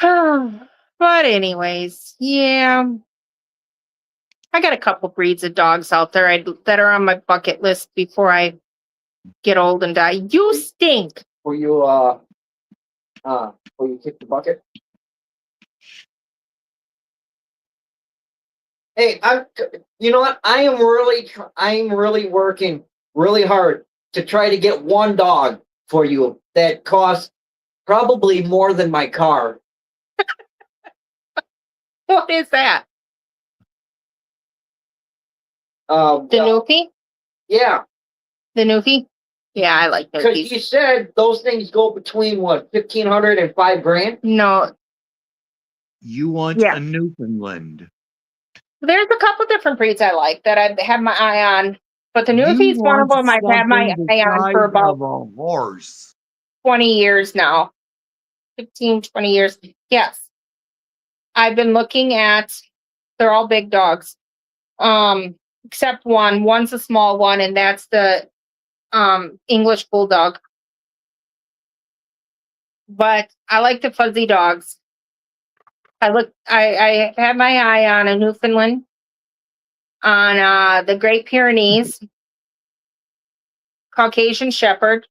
But anyways, yeah. I got a couple breeds of dogs out there that are on my bucket list before I get old and die. You stink. Will you kick the bucket? Hey, you know what? I am really working really hard to try to get one dog for you that costs probably more than my car. What is that? The Newfie? Yeah, The Newfie? Yeah, I like because Newfies. you said those things go between what, 1,500 and $5,000. No, You want Yeah. a Newfoundland. there's a couple different breeds I like that I've had my eye on. But the You Newfie's one of want them I've had my something the eye on for size about of a horse. 20 years now. 15, 20 years. Yes. I've been looking at, they're all big dogs. Except one. One's a small one, and that's the English Bulldog. But I like the fuzzy dogs. I had my eye on a Newfoundland, on the Great Pyrenees, Caucasian Shepherd,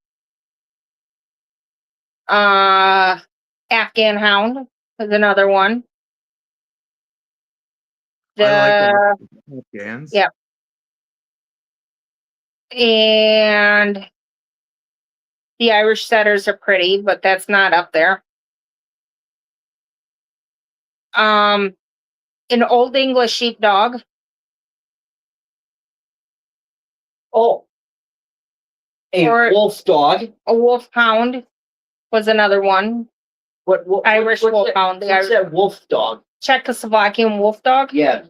Afghan Hound is another one. I like The the Afghans. yeah. And the Irish setters are pretty, but that's not up there. An Old English sheepdog, Oh, a Or- wolf dog. a wolfhound was another one. What Irish what's wolfhound, the What's that wolf dog? Czechoslovakian wolfdog. Yeah.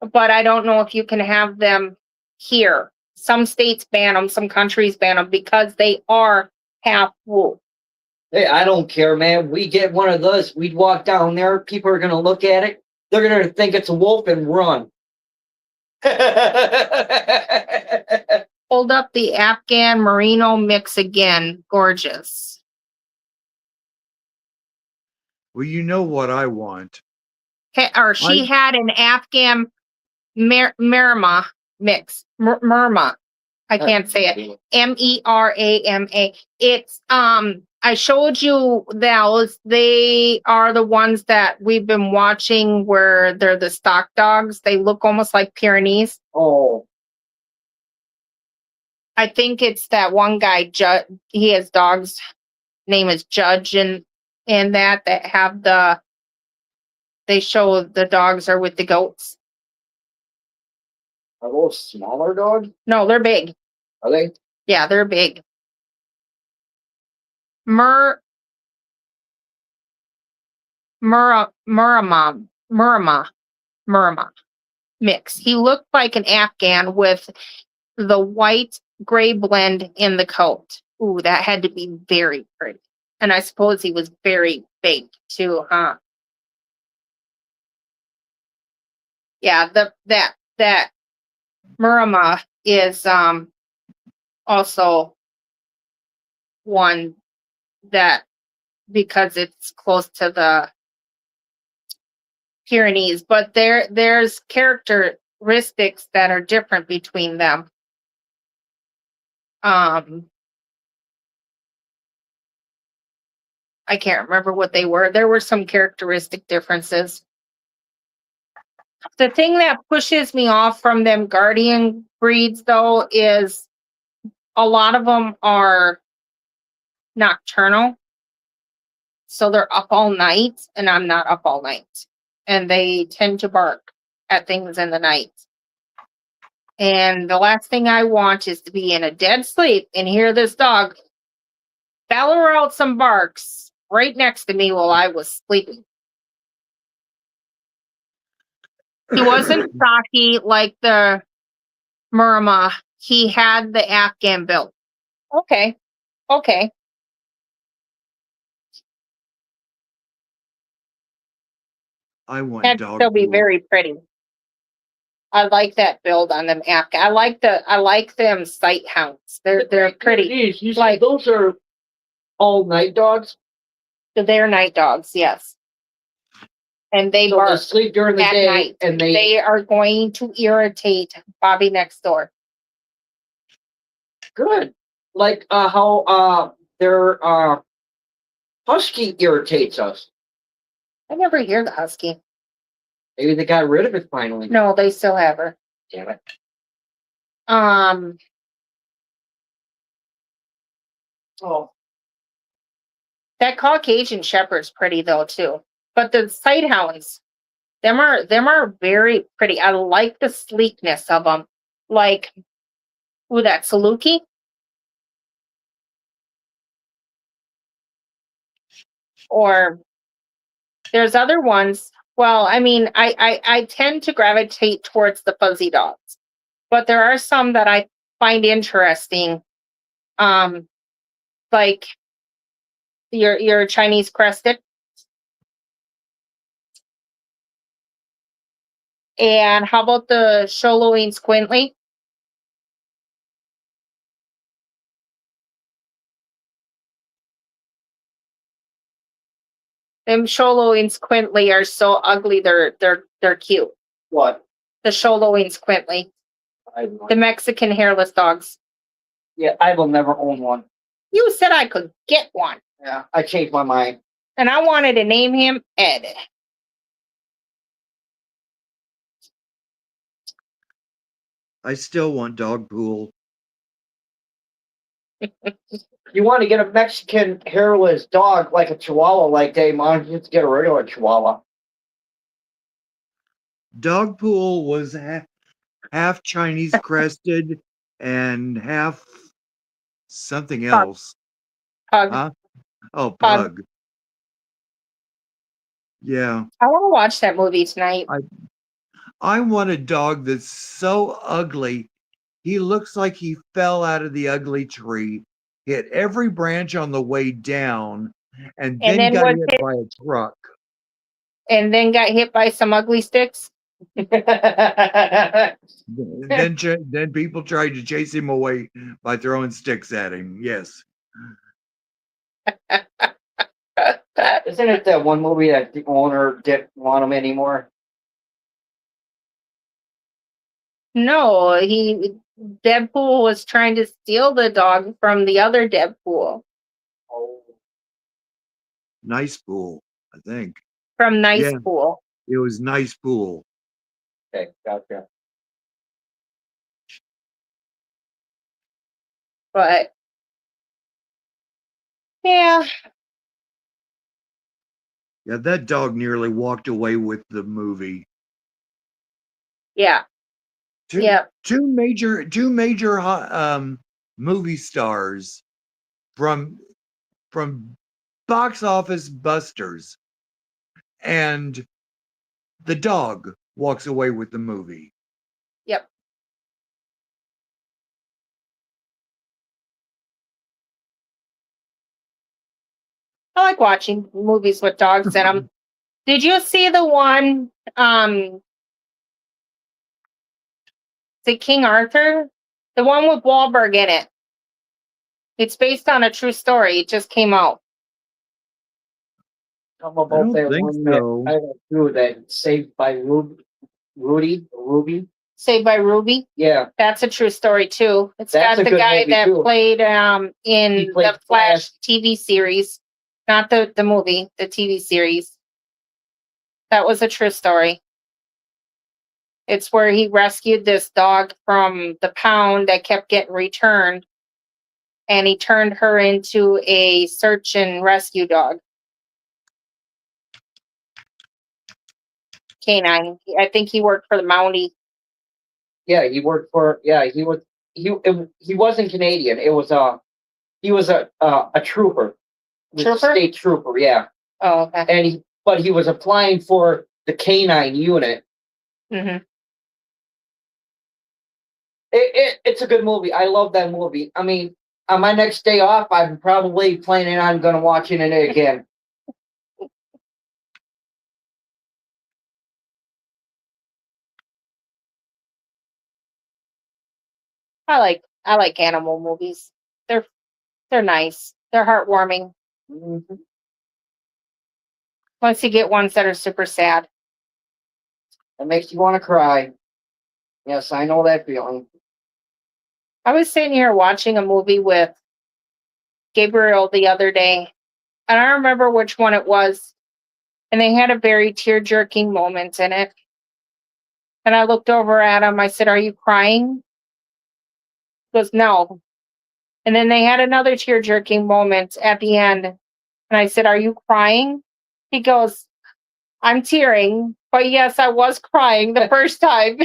But I don't know if you can have them here. Some states ban them, some countries ban them because they are half wolf. Hey, I don't care, man. We get one of those. We'd walk down there. People are gonna look at it. They're gonna think it's a wolf and run. Hold up the Afghan Merino mix again. Gorgeous. Well, you know what I want. She had an Afghan Merima mix. Merma. I can't say it. Merama. It's I showed you those. They are the ones that we've been watching where they're the stock dogs. They look almost like Pyrenees. Oh, I think it's that one guy, he has dogs, name is Judge, and that have they show the dogs are with the goats. are those smaller dogs? No, they're big. Are they? Yeah, they're big. Merima mix. He looked like an Afghan with the white gray blend in the coat. Ooh, that had to be very pretty. And I suppose he was very big too, huh? Yeah, that Merima is also one that, because it's close to the Pyrenees, but there's characteristics that are different between them. I can't remember what they were. There were some characteristic differences. The thing that pushes me off from them guardian breeds, though, is a lot of them are nocturnal. So they're up all night, and I'm not up all night. And they tend to bark at things in the night. And the last thing I want is to be in a dead sleep and hear this dog bellow out some barks right next to me while I was sleeping. He wasn't stocky like the Merima. He had the Afghan build. Okay. I want That'd dog. still be food. very pretty. I like that build on them Afghan. I like them sight hounds. They're pretty. Geez, you Like- like those are all night dogs. They're night dogs, yes. And they So they bark sleep during the at day, night. and They are going to irritate Bobby next door. good. Like how their husky irritates us. I never hear the husky. Maybe they got rid of it finally. No, they still have her. Damn it. Oh. That Caucasian Shepherd's pretty though too. But the Sighthounds, them are very pretty. I like the sleekness of them. Like, ooh, that Saluki. Or there's other ones. Well, I mean, I tend to gravitate towards the fuzzy dogs, but there are some that I find interesting. Like your Chinese crested. And how about the Sholoing Squintly? Them Sholoins Quintley are so ugly. They're cute. What? The Sholoins Quintley, the Mexican hairless dogs. Yeah, I will never own one. You said I could get one, Yeah, I changed my mind. and I wanted to name him Ed. I still want dog pool. You want to get a Mexican hairless dog like a Chihuahua like Dave, why don't you just get a regular Chihuahua? Dog pool was half Chinese crested and half something Pug. else. Pug. Huh? Oh, Pug. pug. Yeah. I want to watch that movie tonight. I want a dog that's so ugly. He looks like he fell out of the ugly tree, hit every branch on the way down, and then got hit by a truck. And then got hit by some ugly sticks. Then people tried to chase him away by throwing sticks at him. Yes. Isn't it that one movie that the owner didn't want him anymore? No, Deadpool was trying to steal the dog from the other Deadpool. Oh, Nice pool, I think. From Nice Yeah. Pool. It was nice pool. okay, gotcha. But yeah, Yeah, that dog nearly walked away with the movie. yeah, Two, yeah. two major movie stars from box office busters, and the dog walks away with the movie. Yep. I like watching movies with dogs in them. Did you see the one, the King Arthur? The one with Wahlberg in it. It's based on a true story. It just came out. How I about don't that think one so. that I went through that Saved by Ruby? Saved by Ruby. Yeah, That's a true story too. It's That's got a the good guy movie, that too. played in He played the Flash TV series, not the movie, the TV series. That was a true story. It's where he rescued this dog from the pound that kept getting returned, and he turned her into a search and rescue dog. Canine. I think he worked for the Mountie. yeah, he worked for. Yeah, he wasn't Canadian. It was he was a trooper, Trooper? state trooper. Yeah, Oh, okay. and but he was applying for the canine unit. Mm-hmm. It's a good movie. I love that movie. I mean, on my next day off, I'm probably planning on going to watching it again. I like animal movies. They're nice. They're heartwarming. Mm-hmm. Once you get ones that are super sad. It makes you want to cry. Yes, I know that feeling. I was sitting here watching a movie with Gabriel the other day, and I don't remember which one it was. And they had a very tear-jerking moment in it. And I looked over at him. I said, "Are you crying?" He goes, "No." And then they had another tear-jerking moment at the end. And I said, "Are you crying?" He goes, "I'm tearing, but yes, I was crying the first time."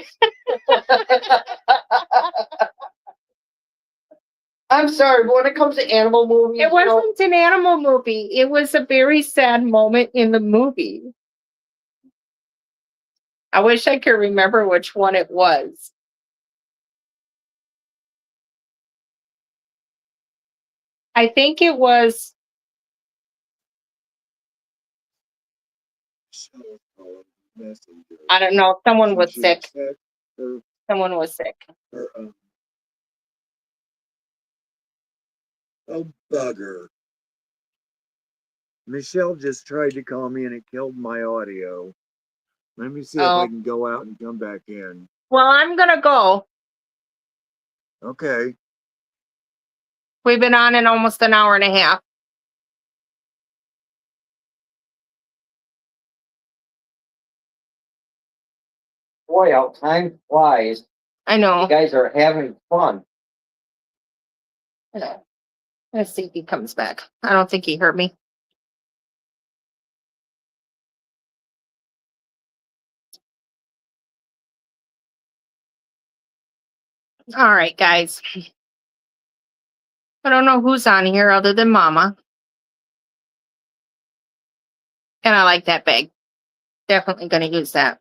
I'm sorry, but when it comes to animal movies, It wasn't an animal movie. It was a very sad moment in the movie. I wish I could remember which one it was. I think it was, I don't know, someone was sick. Someone was sick. Oh, bugger. Michelle just tried to call me and it killed my audio. Let me see if Oh. I can go out and come back in. Well, I'm gonna go. Okay. We've been on in almost an hour and a half. Boy, how time flies. I You know. guys are having fun. I know. Let's see if he comes back. I don't think he heard me. All right, guys. I don't know who's on here other than Mama. And I like that bag. Definitely going to use that.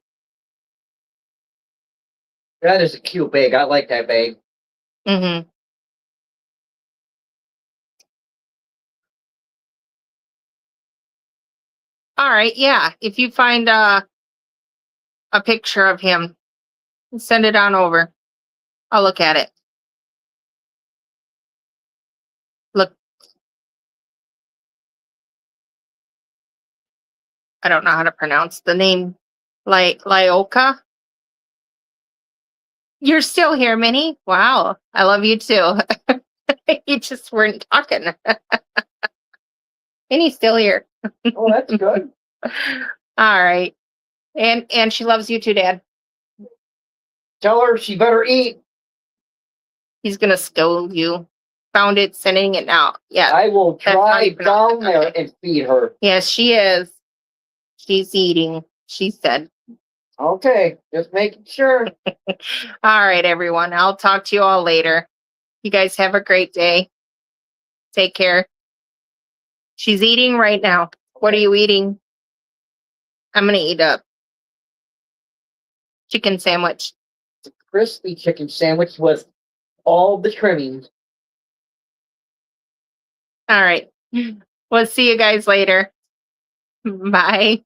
That is a cute bag. I like that bag. Mm-hmm. All right, yeah. If you find a picture of him, send it on over. I'll look at it. Look. I don't know how to pronounce the name. Lyoka? You're still here, Minnie? Wow. I love you too. You just weren't talking. Minnie's still here. Oh, that's good. All right. And she loves you too, Dad. Tell her she better eat. He's gonna scold you. Found it, sending it now. Yeah. I will That's how you drive pronounce down it. there Okay. and feed her. Yes, she is. She's eating, she said. Okay, just making sure. All right, everyone. I'll talk to you all later. You guys have a great day. Take care. She's eating right now. What are you eating? I'm gonna eat a chicken sandwich. Crispy chicken sandwich with all the trimmings. All right. We'll see you guys later. Bye.